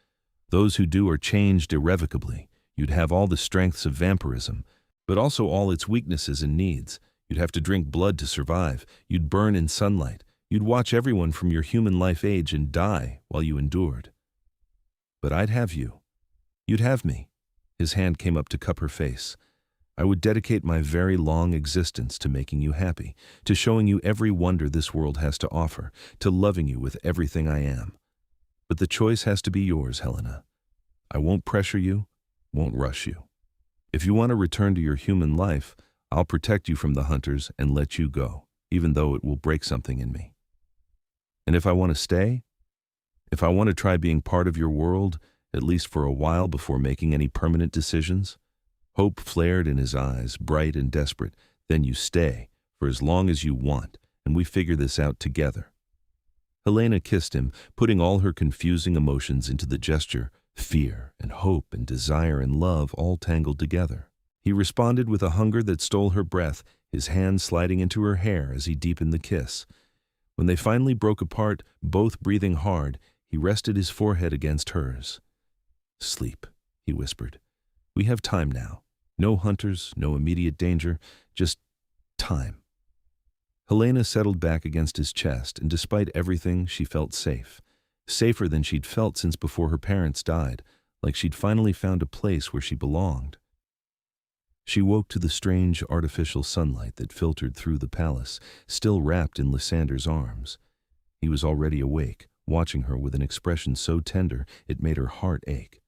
Speaker 1: Those who do are changed irrevocably. You'd have all the strengths of vampirism, but also all its weaknesses and needs. You'd have to drink blood to survive. You'd burn in sunlight. You'd watch everyone from your human life age and die while you endured. But I'd have you. You'd have me." His hand came up to cup her face. I would dedicate my very long existence to making you happy, to showing you every wonder this world has to offer, to loving you with everything I am. But the choice has to be yours, Helena. I won't pressure you, won't rush you. If you want to return to your human life, I'll protect you from the hunters and let you go, even though it will break something in me. And if I want to stay, if I want to try being part of your world, at least for a while before making any permanent decisions, hope flared in his eyes, bright and desperate. Then you stay, for as long as you want, and we figure this out together. Helena kissed him, putting all her confusing emotions into the gesture, fear and hope and desire and love all tangled together. He responded with a hunger that stole her breath, his hand sliding into her hair as he deepened the kiss. When they finally broke apart, both breathing hard, he rested his forehead against hers. "Sleep," he whispered. "We have time now. No hunters, no immediate danger, just time." Helena settled back against his chest, and despite everything, she felt safe. Safer than she'd felt since before her parents died, like she'd finally found a place where she belonged. She woke to the strange artificial sunlight that filtered through the palace, still wrapped in Lysander's arms. He was already awake, watching her with an expression so tender it made her heart ache.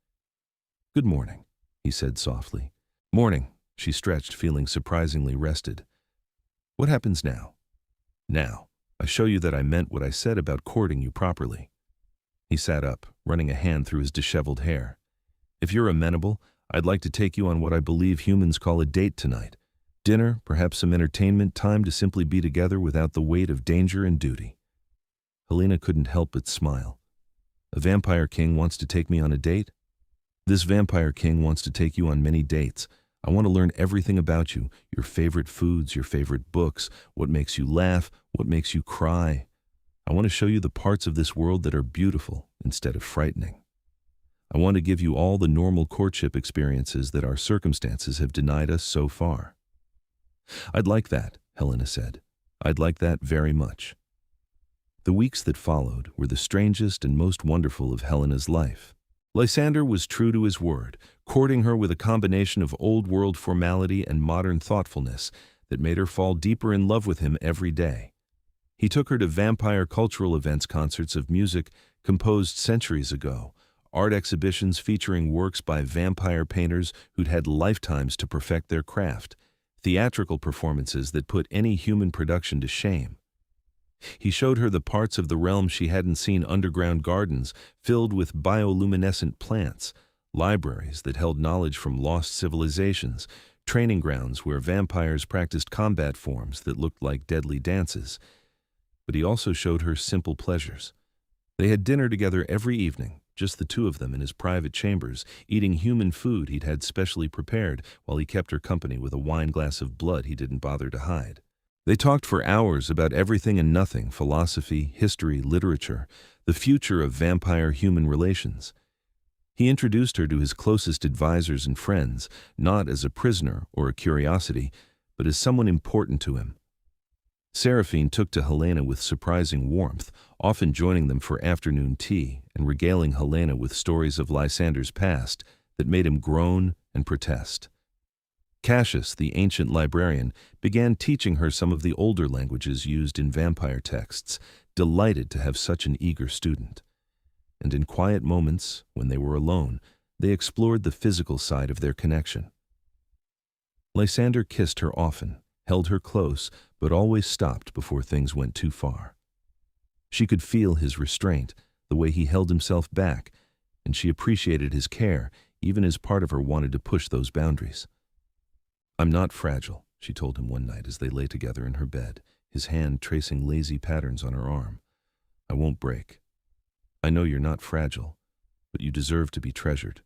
Speaker 1: "Good morning," he said softly. "Morning," she stretched, feeling surprisingly rested. "What happens now?" "Now, I show you that I meant what I said about courting you properly." He sat up, running a hand through his disheveled hair. "If you're amenable, I'd like to take you on what I believe humans call a date tonight. Dinner, perhaps some entertainment, time to simply be together without the weight of danger and duty." Helena couldn't help but smile. "A vampire king wants to take me on a date?" "This vampire king wants to take you on many dates. I want to learn everything about you, your favorite foods, your favorite books, what makes you laugh, what makes you cry. I want to show you the parts of this world that are beautiful instead of frightening. I want to give you all the normal courtship experiences that our circumstances have denied us so far." "I'd like that," Helena said. "I'd like that very much." The weeks that followed were the strangest and most wonderful of Helena's life. Lysander was true to his word, courting her with a combination of old-world formality and modern thoughtfulness that made her fall deeper in love with him every day. He took her to vampire cultural events, concerts of music composed centuries ago, art exhibitions featuring works by vampire painters who'd had lifetimes to perfect their craft, theatrical performances that put any human production to shame. He showed her the parts of the realm she hadn't seen: underground gardens filled with bioluminescent plants, libraries that held knowledge from lost civilizations, training grounds where vampires practiced combat forms that looked like deadly dances. But he also showed her simple pleasures. They had dinner together every evening, just the two of them in his private chambers, eating human food he'd had specially prepared while he kept her company with a wine glass of blood he didn't bother to hide. They talked for hours about everything and nothing: philosophy, history, literature, the future of vampire-human relations. He introduced her to his closest advisors and friends, not as a prisoner or a curiosity, but as someone important to him. Seraphine took to Helena with surprising warmth, often joining them for afternoon tea and regaling Helena with stories of Lysander's past that made him groan and protest. Cassius, the ancient librarian, began teaching her some of the older languages used in vampire texts, delighted to have such an eager student. And in quiet moments, when they were alone, they explored the physical side of their connection. Lysander kissed her often, held her close, but always stopped before things went too far. She could feel his restraint, the way he held himself back, and she appreciated his care, even as part of her wanted to push those boundaries. "I'm not fragile," she told him one night as they lay together in her bed, his hand tracing lazy patterns on her arm. "I won't break. I know you're not fragile, but you deserve to be treasured."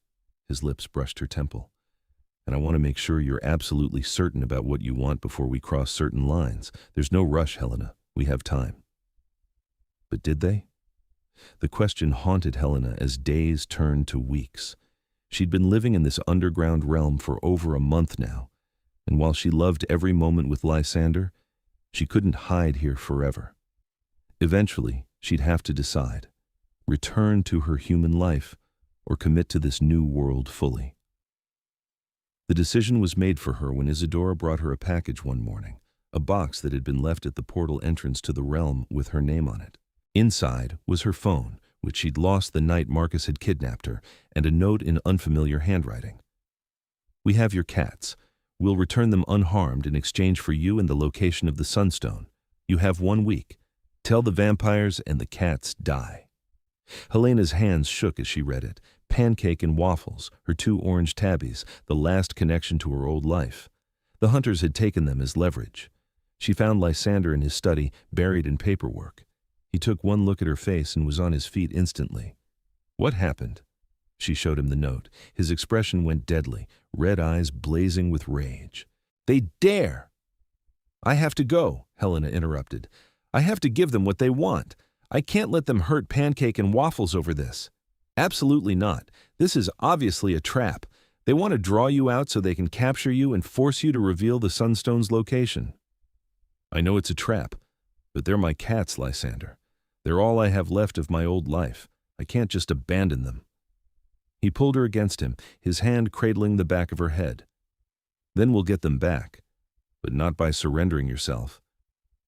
Speaker 1: His lips brushed her temple. "And I want to make sure you're absolutely certain about what you want before we cross certain lines. There's no rush, Helena. We have time." But did they? The question haunted Helena as days turned to weeks. She'd been living in this underground realm for over a month now, and while she loved every moment with Lysander, she couldn't hide here forever. Eventually, she'd have to decide: return to her human life or commit to this new world fully. The decision was made for her when Isadora brought her a package one morning, a box that had been left at the portal entrance to the realm with her name on it. Inside was her phone, which she'd lost the night Marcus had kidnapped her, and a note in unfamiliar handwriting. "We have your cats. We'll return them unharmed in exchange for you and the location of the Sunstone. You have 1 week. Tell the vampires and the cats die." Helena's hands shook as she read it. Pancake and waffles, her 2 orange tabbies, the last connection to her old life. The hunters had taken them as leverage. She found Lysander in his study, buried in paperwork. He took one look at her face and was on his feet instantly. "What happened?" She showed him the note. His expression went deadly, red eyes blazing with rage. "They dare!" "I have to go," Helena interrupted. "I have to give them what they want. I can't let them hurt Pancake and Waffles over this." "Absolutely not. This is obviously a trap. They want to draw you out so they can capture you and force you to reveal the Sunstone's location." "I know it's a trap, but they're my cats, Lysander. They're all I have left of my old life. I can't just abandon them." He pulled her against him, his hand cradling the back of her head. "Then we'll get them back, but not by surrendering yourself.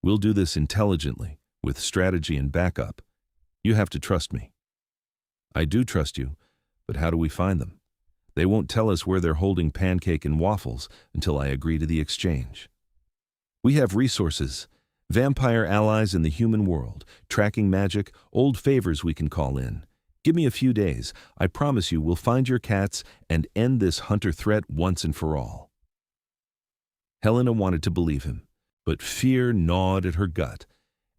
Speaker 1: We'll do this intelligently, with strategy and backup. You have to trust me." "I do trust you, but how do we find them? They won't tell us where they're holding Pancake and Waffles until I agree to the exchange." "We have resources, vampire allies in the human world, tracking magic, old favors we can call in. Give me a few days. I promise you we'll find your cats and end this hunter threat once and for all." Helena wanted to believe him, but fear gnawed at her gut.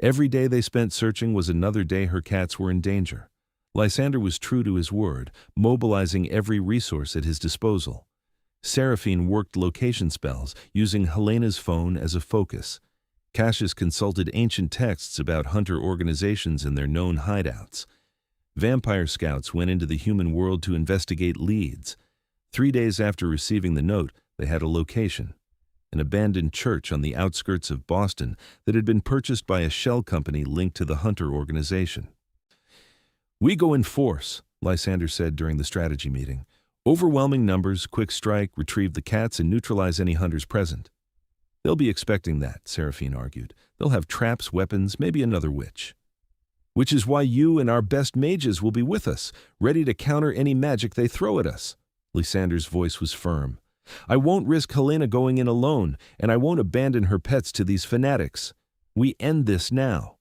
Speaker 1: Every day they spent searching was another day her cats were in danger. Lysander was true to his word, mobilizing every resource at his disposal. Seraphine worked location spells, using Helena's phone as a focus. Cassius consulted ancient texts about hunter organizations and their known hideouts. Vampire scouts went into the human world to investigate leads. 3 days after receiving the note, they had a location: an abandoned church on the outskirts of Boston that had been purchased by a shell company linked to the hunter organization. "We go in force," Lysander said during the strategy meeting. "Overwhelming numbers, quick strike, retrieve the cats, and neutralize any hunters present." "They'll be expecting that," Seraphine argued. "They'll have traps, weapons, maybe another witch." "Which is why you and our best mages will be with us, ready to counter any magic they throw at us." Lysander's voice was firm. "I won't risk Helena going in alone, and I won't abandon her pets to these fanatics. We end this now."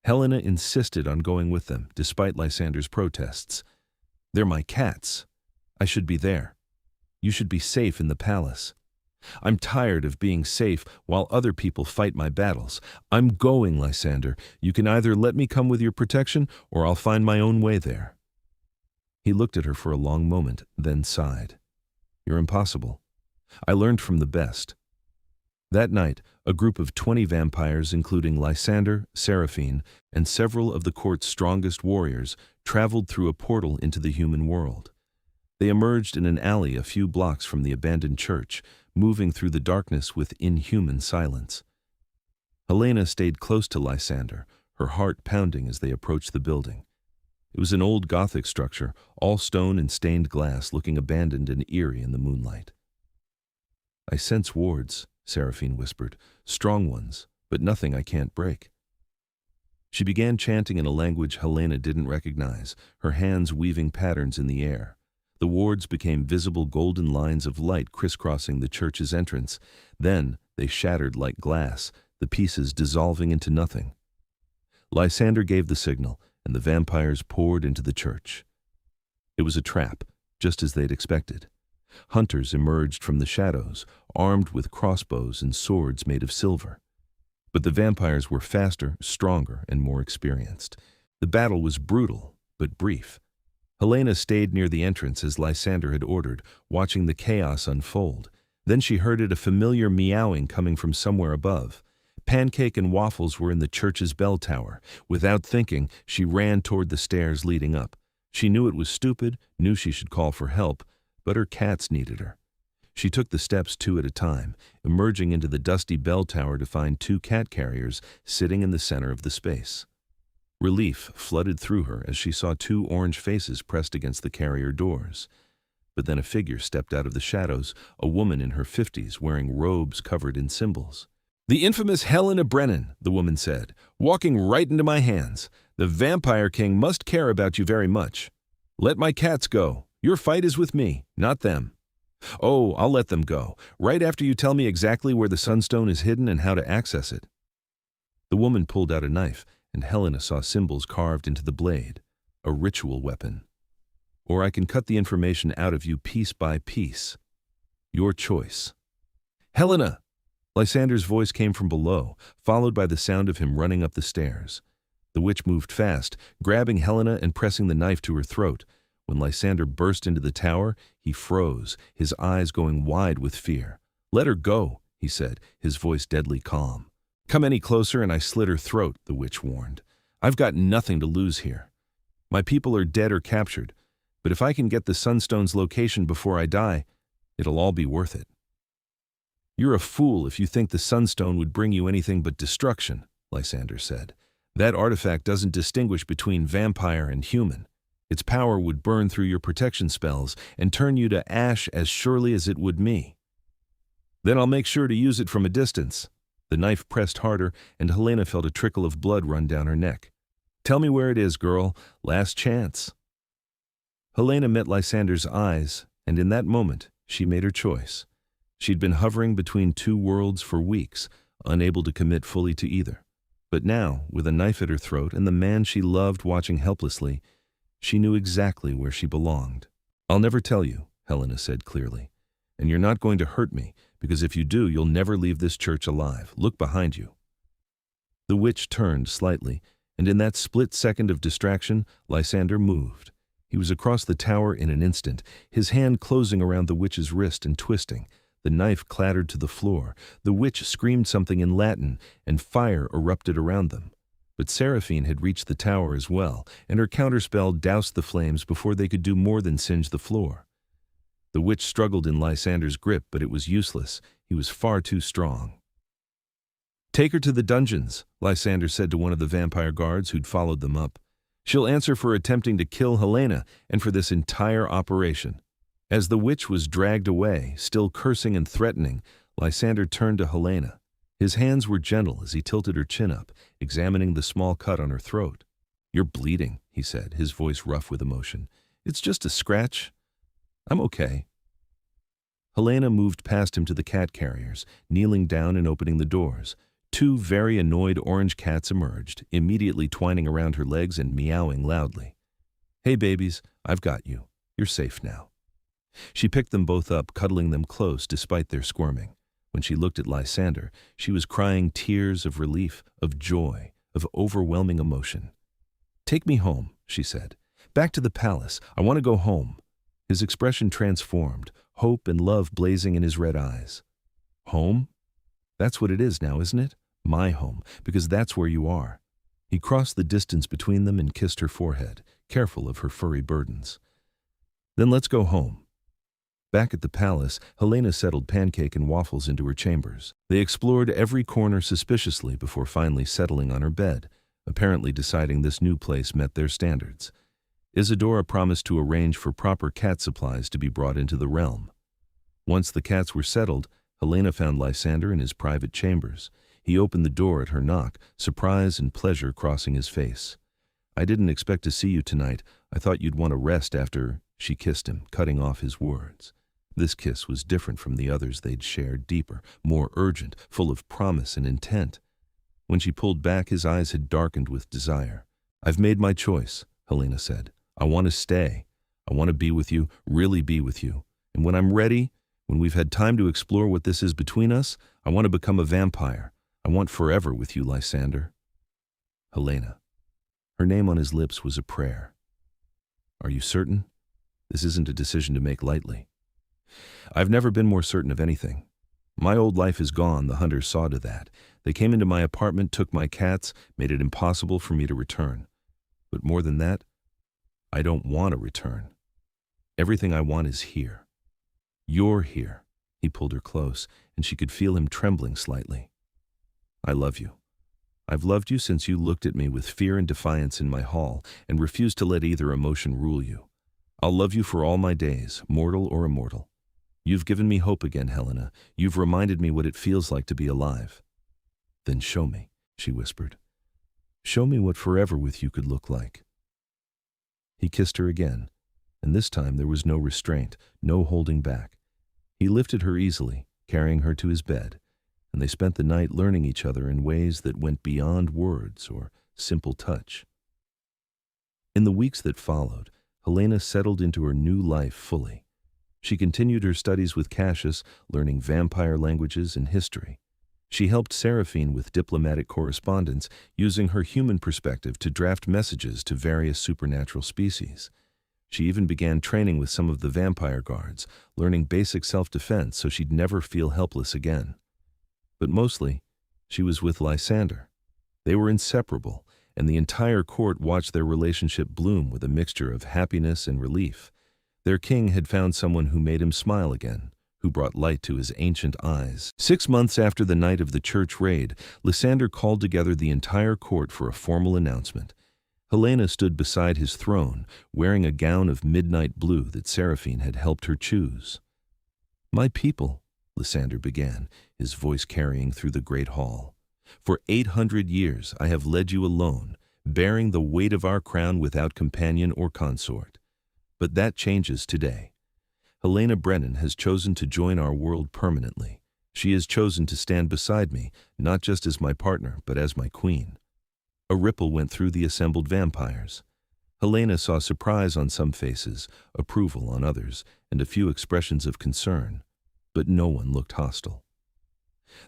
Speaker 1: Helena insisted on going with them, despite Lysander's protests. "They're my cats. I should be there. You should be safe in the palace. I'm tired of being safe while other people fight my battles. I'm going, Lysander. You can either let me come with your protection, or I'll find my own way there." He looked at her for a long moment, then sighed. "You're impossible. I learned from the best." That night, a group of 20 vampires, including Lysander, Seraphine, and several of the court's strongest warriors, traveled through a portal into the human world. They emerged in an alley a few blocks from the abandoned church, moving through the darkness with inhuman silence. Helena stayed close to Lysander, her heart pounding as they approached the building. It was an old Gothic structure, all stone and stained glass, looking abandoned and eerie in the moonlight. "I sense wards," Seraphine whispered. "Strong ones, but nothing I can't break." She began chanting in a language Helena didn't recognize, her hands weaving patterns in the air. The wards became visible golden lines of light crisscrossing the church's entrance. Then they shattered like glass, the pieces dissolving into nothing. Lysander gave the signal, and the vampires poured into the church. It was a trap, just as they'd expected. Hunters emerged from the shadows, armed with crossbows and swords made of silver. But the vampires were faster, stronger, and more experienced. The battle was brutal, but brief. Helena stayed near the entrance as Lysander had ordered, watching the chaos unfold. Then she heard a familiar meowing coming from somewhere above. Pancake and Waffles were in the church's bell tower. Without thinking, she ran toward the stairs leading up. She knew it was stupid, knew she should call for help, but her cats needed her. She took the steps 2 at a time, emerging into the dusty bell tower to find 2 cat carriers sitting in the center of the space. Relief flooded through her as she saw 2 orange faces pressed against the carrier doors. But then a figure stepped out of the shadows, a woman in her 50s wearing robes covered in symbols. "The infamous Helena Brennan," the woman said, "walking right into my hands. The Vampire King must care about you very much. Let my cats go. Your fight is with me, not them." "Oh, I'll let them go, right after you tell me exactly where the Sunstone is hidden and how to access it." The woman pulled out a knife, and Helena saw symbols carved into the blade, a ritual weapon. "Or I can cut the information out of you piece by piece. Your choice." "Helena!" Lysander's voice came from below, followed by the sound of him running up the stairs. The witch moved fast, grabbing Helena and pressing the knife to her throat. When Lysander burst into the tower, he froze, his eyes going wide with fear. "Let her go," he said, his voice deadly calm. "Come any closer and I slit her throat," the witch warned. "I've got nothing to lose here. My people are dead or captured, but if I can get the Sunstone's location before I die, it'll all be worth it." "You're a fool if you think the Sunstone would bring you anything but destruction," Lysander said. "That artifact doesn't distinguish between vampire and human. Its power would burn through your protection spells and turn you to ash as surely as it would me." "Then I'll make sure to use it from a distance." The knife pressed harder, and Helena felt a trickle of blood run down her neck. "Tell me where it is, girl. Last chance." Helena met Lysander's eyes, and in that moment, she made her choice. She'd been hovering between two worlds for weeks, unable to commit fully to either. But now, with a knife at her throat and the man she loved watching helplessly, she knew exactly where she belonged. "I'll never tell you," Helena said clearly. "And you're not going to hurt me, because if you do, you'll never leave this church alive. Look behind you." The witch turned slightly, and in that split second of distraction, Lysander moved. He was across the tower in an instant, his hand closing around the witch's wrist and twisting. The knife clattered to the floor. The witch screamed something in Latin, and fire erupted around them. But Seraphine had reached the tower as well, and her counterspell doused the flames before they could do more than singe the floor. The witch struggled in Lysander's grip, but it was useless. He was far too strong. "Take her to the dungeons," Lysander said to one of the vampire guards who'd followed them up. "She'll answer for attempting to kill Helena and for this entire operation." As the witch was dragged away, still cursing and threatening, Lysander turned to Helena. His hands were gentle as he tilted her chin up, examining the small cut on her throat. "You're bleeding," he said, his voice rough with emotion. "It's just a scratch. I'm okay." Helena moved past him to the cat carriers, kneeling down and opening the doors. Two very annoyed orange cats emerged, immediately twining around her legs and meowing loudly. "Hey babies, I've got you. You're safe now." She picked them both up, cuddling them close despite their squirming. When she looked at Lysander, she was crying tears of relief, of joy, of overwhelming emotion. "Take me home," she said. "Back to the palace. I want to go home." His expression transformed, hope and love blazing in his red eyes. "Home? That's what it is now, isn't it? My home, because that's where you are." He crossed the distance between them and kissed her forehead, careful of her furry burdens. "Then let's go home." Back at the palace, Helena settled pancake and waffles into her chambers. They explored every corner suspiciously before finally settling on her bed, apparently deciding this new place met their standards. Isadora promised to arrange for proper cat supplies to be brought into the realm. Once the cats were settled, Helena found Lysander in his private chambers. He opened the door at her knock, surprise and pleasure crossing his face. "I didn't expect to see you tonight. I thought you'd want to rest after—" She kissed him, cutting off his words. This kiss was different from the others they'd shared, deeper, more urgent, full of promise and intent. When she pulled back, his eyes had darkened with desire. "I've made my choice," Helena said. "I want to stay. I want to be with you, really be with you. And when I'm ready, when we've had time to explore what this is between us, I want to become a vampire. I want forever with you, Lysander." Helena. Her name on his lips was a prayer. "Are you certain? This isn't a decision to make lightly." "I've never been more certain of anything. My old life is gone, the hunters saw to that. They came into my apartment, took my cats, made it impossible for me to return. But more than that, I don't want to return. Everything I want is here. You're here." He pulled her close, and she could feel him trembling slightly. "I love you. I've loved you since you looked at me with fear and defiance in my hall and refused to let either emotion rule you. I'll love you for all my days, mortal or immortal. You've given me hope again, Helena. You've reminded me what it feels like to be alive. Then show me, she whispered. Show me what forever with you could look like. He kissed her again, and this time there was no restraint, no holding back. He lifted her easily, carrying her to his bed, and they spent the night learning each other in ways that went beyond words or simple touch. In the weeks that followed, Helena settled into her new life fully. She continued her studies with Cassius, learning vampire languages and history. She helped Seraphine with diplomatic correspondence, using her human perspective to draft messages to various supernatural species. She even began training with some of the vampire guards, learning basic self-defense so she'd never feel helpless again. But mostly, she was with Lysander. They were inseparable, and the entire court watched their relationship bloom with a mixture of happiness and relief. Their king had found someone who made him smile again, who brought light to his ancient eyes. 6 months after the night of the church raid, Lysander called together the entire court for a formal announcement. Helena stood beside his throne, wearing a gown of midnight blue that Seraphine had helped her choose. "My people," Lysander began, his voice carrying through the great hall, "for 800 years I have led you alone, bearing the weight of our crown without companion or consort. But that changes today. Helena Brennan has chosen to join our world permanently. She has chosen to stand beside me, not just as my partner, but as my queen." A ripple went through the assembled vampires. Helena saw surprise on some faces, approval on others, and a few expressions of concern, but no one looked hostile.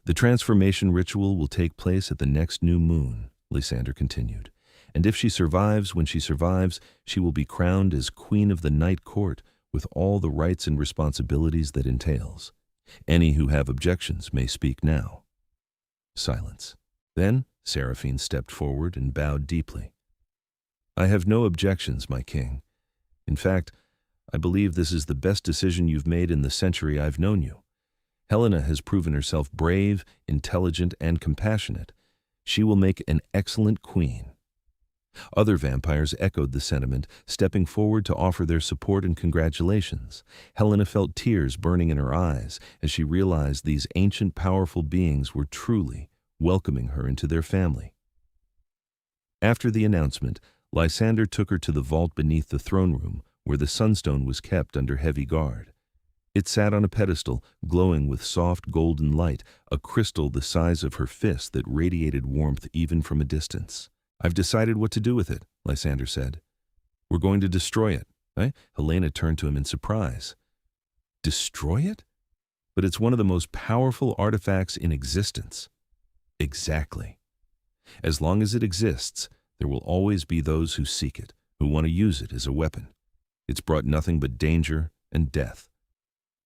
Speaker 1: "The transformation ritual will take place at the next new moon," Lysander continued, "and if she survives when she survives, she will be crowned as Queen of the Night Court, with all the rights and responsibilities that entails. Any who have objections may speak now." Silence. Then Seraphine stepped forward and bowed deeply. "I have no objections, my king. In fact, I believe this is the best decision you've made in the century I've known you. Helena has proven herself brave, intelligent, and compassionate. She will make an excellent queen." Other vampires echoed the sentiment, stepping forward to offer their support and congratulations. Helena felt tears burning in her eyes as she realized these ancient, powerful beings were truly welcoming her into their family. After the announcement, Lysander took her to the vault beneath the throne room, where the sunstone was kept under heavy guard. It sat on a pedestal, glowing with soft golden light, a crystal the size of her fist that radiated warmth even from a distance. "I've decided what to do with it," Lysander said. "We're going to destroy it." Helena turned to him in surprise. "Destroy it? But it's one of the most powerful artifacts in existence." "Exactly. As long as it exists, there will always be those who seek it, who want to use it as a weapon. It's brought nothing but danger and death.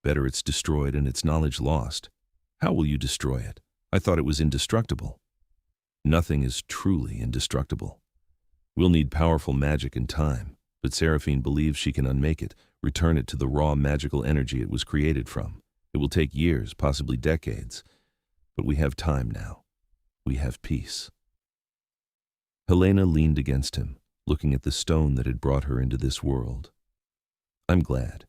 Speaker 1: Better it's destroyed and its knowledge lost. How will you destroy it? I thought it was indestructible." "Nothing is truly indestructible. We'll need powerful magic and time, but Seraphine believes she can unmake it, return it to the raw magical energy it was created from. It will take years, possibly decades. But we have time now. We have peace." Helena leaned against him, looking at the stone that had brought her into this world. "I'm glad.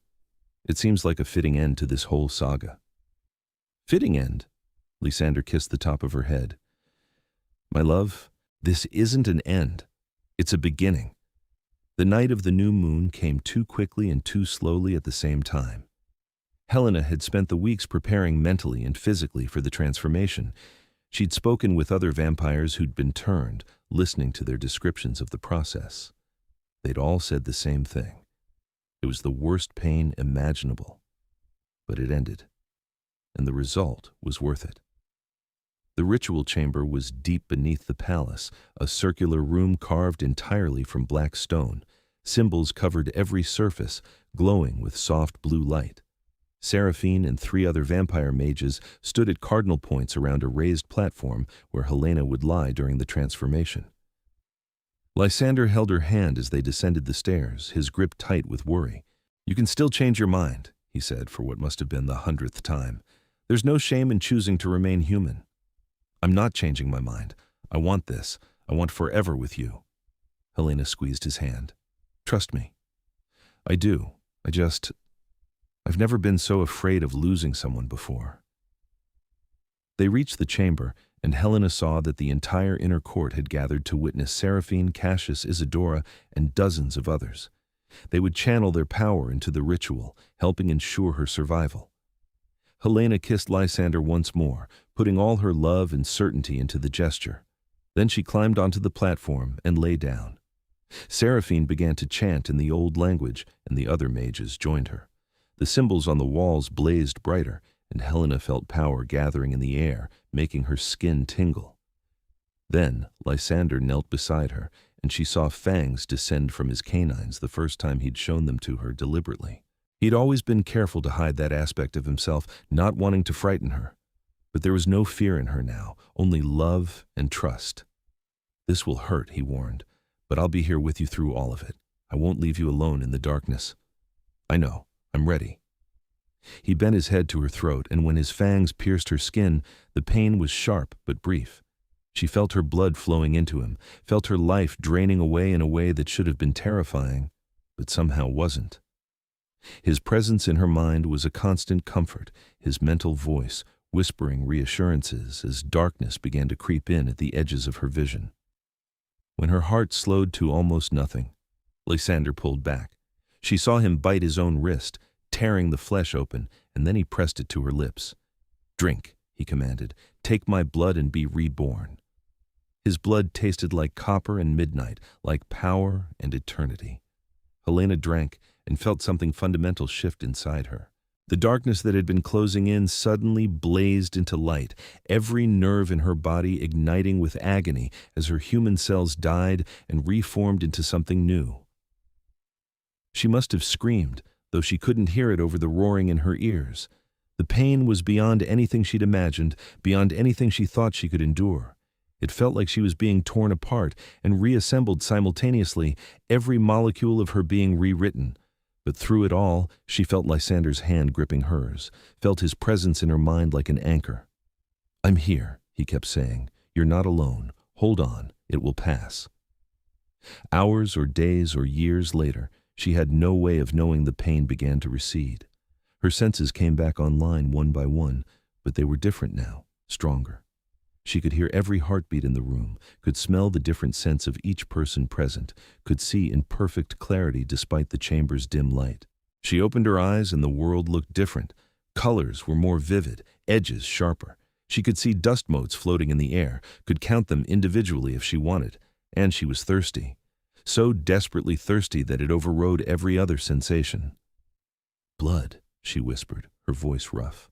Speaker 1: It seems like a fitting end to this whole saga." "Fitting end?" Lysander kissed the top of her head. "My love, this isn't an end. It's a beginning." The night of the new moon came too quickly and too slowly at the same time. Helena had spent the weeks preparing mentally and physically for the transformation. She'd spoken with other vampires who'd been turned, listening to their descriptions of the process. They'd all said the same thing. It was the worst pain imaginable. But it ended, and the result was worth it. The ritual chamber was deep beneath the palace, a circular room carved entirely from black stone. Symbols covered every surface, glowing with soft blue light. Seraphine and 3 other vampire mages stood at cardinal points around a raised platform where Helena would lie during the transformation. Lysander held her hand as they descended the stairs, his grip tight with worry. "You can still change your mind," he said for what must have been the 100th time. "There's no shame in choosing to remain human." "I'm not changing my mind. I want this. I want forever with you." Helena squeezed his hand. "Trust me." I do. I've never been so afraid of losing someone before. They reached the chamber, and Helena saw that the entire inner court had gathered to witness Seraphine, Cassius, Isidora, and dozens of others. They would channel their power into the ritual, helping ensure her survival. Helena kissed Lysander once more, putting all her love and certainty into the gesture. Then she climbed onto the platform and lay down. Seraphine began to chant in the old language, and the other mages joined her. The symbols on the walls blazed brighter, and Helena felt power gathering in the air, making her skin tingle. Then Lysander knelt beside her, and she saw fangs descend from his canines the first time he'd shown them to her deliberately. He'd always been careful to hide that aspect of himself, not wanting to frighten her. But there was no fear in her now, only love and trust. "This will hurt," he warned, "but I'll be here with you through all of it. I won't leave you alone in the darkness." "I know. I'm ready." He bent his head to her throat, and when his fangs pierced her skin, the pain was sharp but brief. She felt her blood flowing into him, felt her life draining away in a way that should have been terrifying, but somehow wasn't. His presence in her mind was a constant comfort, his mental voice whispering reassurances as darkness began to creep in at the edges of her vision. When her heart slowed to almost nothing, Lysander pulled back. She saw him bite his own wrist, tearing the flesh open, and then he pressed it to her lips. "Drink," he commanded. "Take my blood and be reborn." His blood tasted like copper and midnight, like power and eternity. Helena drank and felt something fundamental shift inside her. The darkness that had been closing in suddenly blazed into light, every nerve in her body igniting with agony as her human cells died and reformed into something new. She must have screamed, though she couldn't hear it over the roaring in her ears. The pain was beyond anything she'd imagined, beyond anything she thought she could endure. It felt like she was being torn apart and reassembled simultaneously, every molecule of her being rewritten. But through it all, she felt Lysander's hand gripping hers, felt his presence in her mind like an anchor. "I'm here," he kept saying. "You're not alone. Hold on. It will pass." Hours or days or years later, she had no way of knowing the pain began to recede. Her senses came back online one by one, but they were different now, stronger. She could hear every heartbeat in the room, could smell the different scents of each person present, could see in perfect clarity despite the chamber's dim light. She opened her eyes and the world looked different. Colors were more vivid, edges sharper. She could see dust motes floating in the air, could count them individually if she wanted, and she was thirsty. So desperately thirsty that it overrode every other sensation. "Blood," she whispered, her voice rough.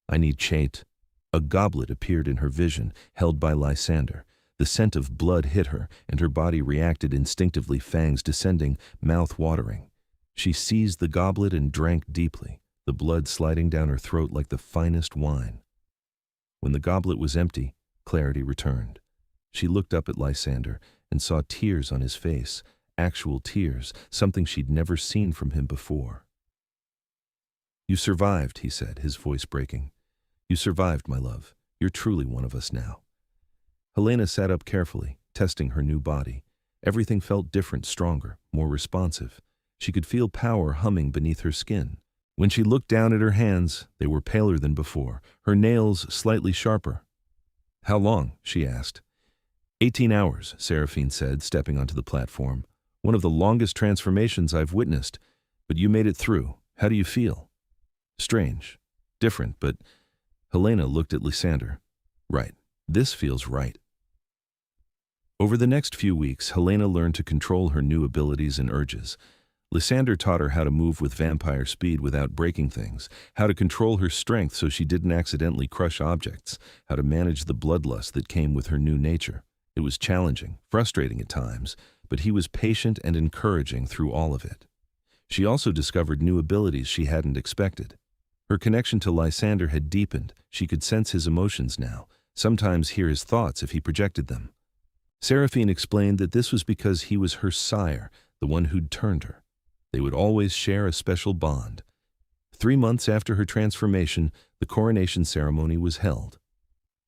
Speaker 1: "I need chait." A goblet appeared in her vision, held by Lysander. The scent of blood hit her, and her body reacted instinctively, fangs descending, mouth watering. She seized the goblet and drank deeply, the blood sliding down her throat like the finest wine. When the goblet was empty, clarity returned. She looked up at Lysander and saw tears on his face, actual tears, something she'd never seen from him before. "You survived," he said, his voice breaking. "You survived, my love. You're truly one of us now." Helena sat up carefully, testing her new body. Everything felt different, stronger, more responsive. She could feel power humming beneath her skin. When she looked down at her hands, they were paler than before, her nails slightly sharper. "How long?" she asked. 18 hours, Seraphine said, stepping onto the platform. "One of the longest transformations I've witnessed. But you made it through. How do you feel?" "Strange. Different, but..." Helena looked at Lysander. "Right. This feels right." Over the next few weeks, Helena learned to control her new abilities and urges. Lysander taught her how to move with vampire speed without breaking things, how to control her strength so she didn't accidentally crush objects, how to manage the bloodlust that came with her new nature. It was challenging, frustrating at times, but he was patient and encouraging through all of it. She also discovered new abilities she hadn't expected. Her connection to Lysander had deepened. She could sense his emotions now, sometimes hear his thoughts if he projected them. Seraphine explained that this was because he was her sire, the one who'd turned her. They would always share a special bond. 3 months after her transformation, the coronation ceremony was held.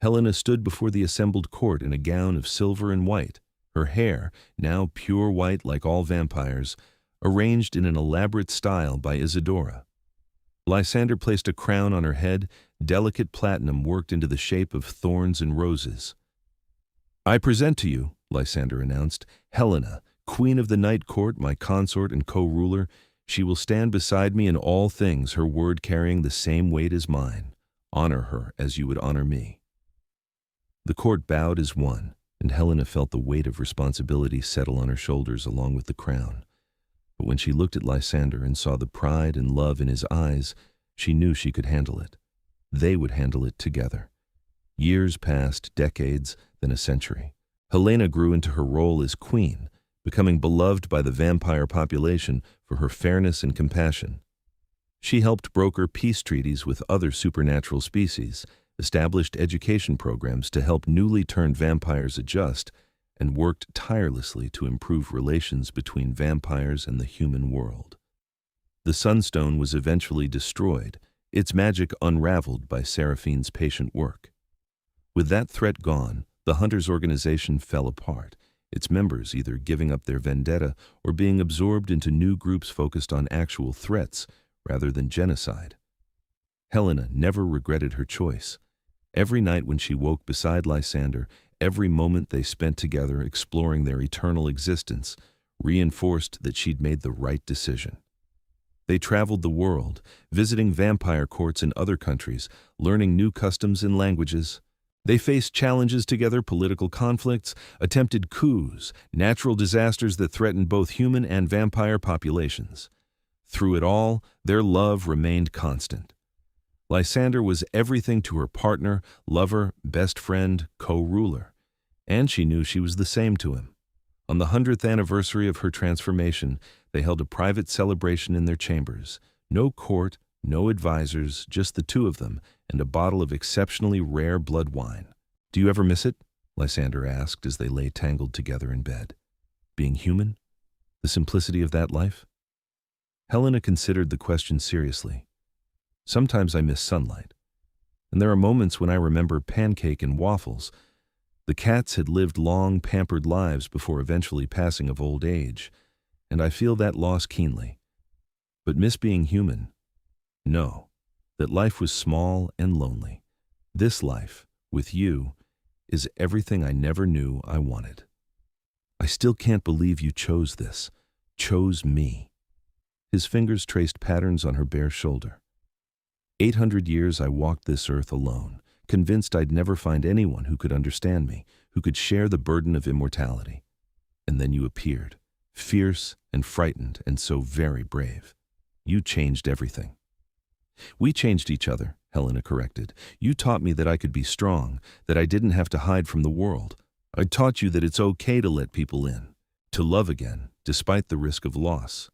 Speaker 1: Helena stood before the assembled court in a gown of silver and white. Her hair, now pure white like all vampires, arranged in an elaborate style by Isadora. Lysander placed a crown on her head, delicate platinum worked into the shape of thorns and roses. "I present to you," Lysander announced, "Helena, queen of the night court, my consort and co-ruler. She will stand beside me in all things, her word carrying the same weight as mine. Honor her as you would honor me." The court bowed as one, and Helena felt the weight of responsibility settle on her shoulders along with the crown. But when she looked at Lysander and saw the pride and love in his eyes, she knew she could handle it. They would handle it together. Years passed, decades, then a century. Helena grew into her role as queen, becoming beloved by the vampire population for her fairness and compassion. She helped broker peace treaties with other supernatural species, established education programs to help newly turned vampires adjust, and worked tirelessly to improve relations between vampires and the human world. The Sunstone was eventually destroyed, its magic unraveled by Seraphine's patient work. With that threat gone, the Hunters' organization fell apart, its members either giving up their vendetta or being absorbed into new groups focused on actual threats rather than genocide. Helena never regretted her choice. Every night when she woke beside Lysander, every moment they spent together exploring their eternal existence reinforced that she'd made the right decision. They traveled the world, visiting vampire courts in other countries, learning new customs and languages. They faced challenges together, political conflicts, attempted coups, natural disasters that threatened both human and vampire populations. Through it all, their love remained constant. Lysander was everything to her partner, lover, best friend, co-ruler. And she knew she was the same to him. On the 100th anniversary of her transformation, they held a private celebration in their chambers. No court, no advisors, just the two of them, and a bottle of exceptionally rare blood wine. "Do you ever miss it?" Lysander asked as they lay tangled together in bed. "Being human? The simplicity of that life?" Helena considered the question seriously. "Sometimes I miss sunlight. And there are moments when I remember pancake and waffles. The cats had lived long, pampered lives before eventually passing of old age, and I feel that loss keenly. But miss being human? No, that life was small and lonely. This life, with you, is everything I never knew I wanted. I still can't believe you chose this, chose me." His fingers traced patterns on her bare shoulder. 800 years I walked this earth alone, convinced I'd never find anyone who could understand me, who could share the burden of immortality. And then you appeared, fierce and frightened and so very brave. You changed everything." "We changed each other," Helena corrected. "You taught me that I could be strong, that I didn't have to hide from the world. I taught you that it's okay to let people in, to love again, despite the risk of loss.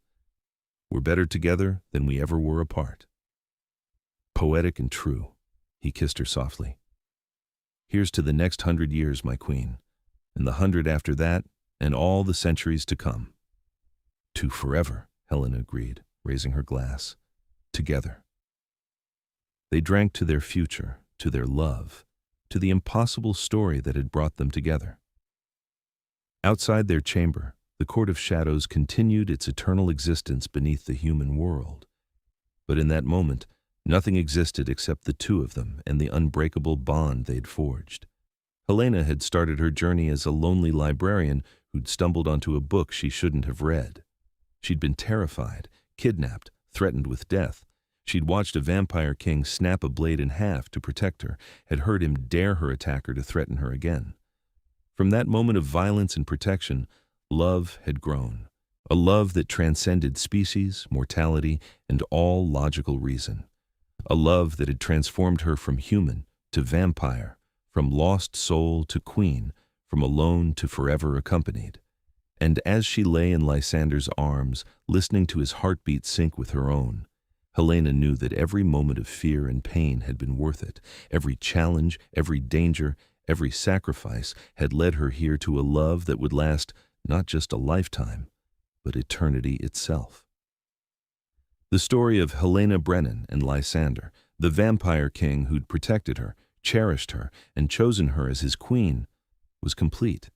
Speaker 1: We're better together than we ever were apart." "Poetic and true," he kissed her softly. "Here's to the next 100 years, my queen, and the 100 after that, and all the centuries to come." "To forever," Helena agreed, raising her glass. "Together." They drank to their future, to their love, to the impossible story that had brought them together. Outside their chamber, the Court of Shadows continued its eternal existence beneath the human world. But in that moment, nothing existed except the two of them and the unbreakable bond they'd forged. Helena had started her journey as a lonely librarian who'd stumbled onto a book she shouldn't have read. She'd been terrified, kidnapped, threatened with death. She'd watched a vampire king snap a blade in half to protect her, had heard him dare her attacker to threaten her again. From that moment of violence and protection, love had grown. A love that transcended species, mortality, and all logical reason. A love that had transformed her from human to vampire, from lost soul to queen, from alone to forever accompanied. And as she lay in Lysander's arms, listening to his heartbeat sync with her own, Helena knew that every moment of fear and pain had been worth it. Every challenge, every danger, every sacrifice had led her here to a love that would last not just a lifetime, but eternity itself. The story of Helena Brennan and Lysander, the vampire king who'd protected her, cherished her, and chosen her as his queen, was complete.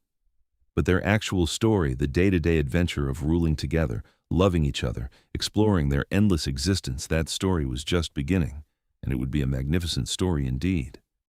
Speaker 1: But their actual story, the day-to-day adventure of ruling together, loving each other, exploring their endless existence. That story was just beginning, and it would be a magnificent story indeed.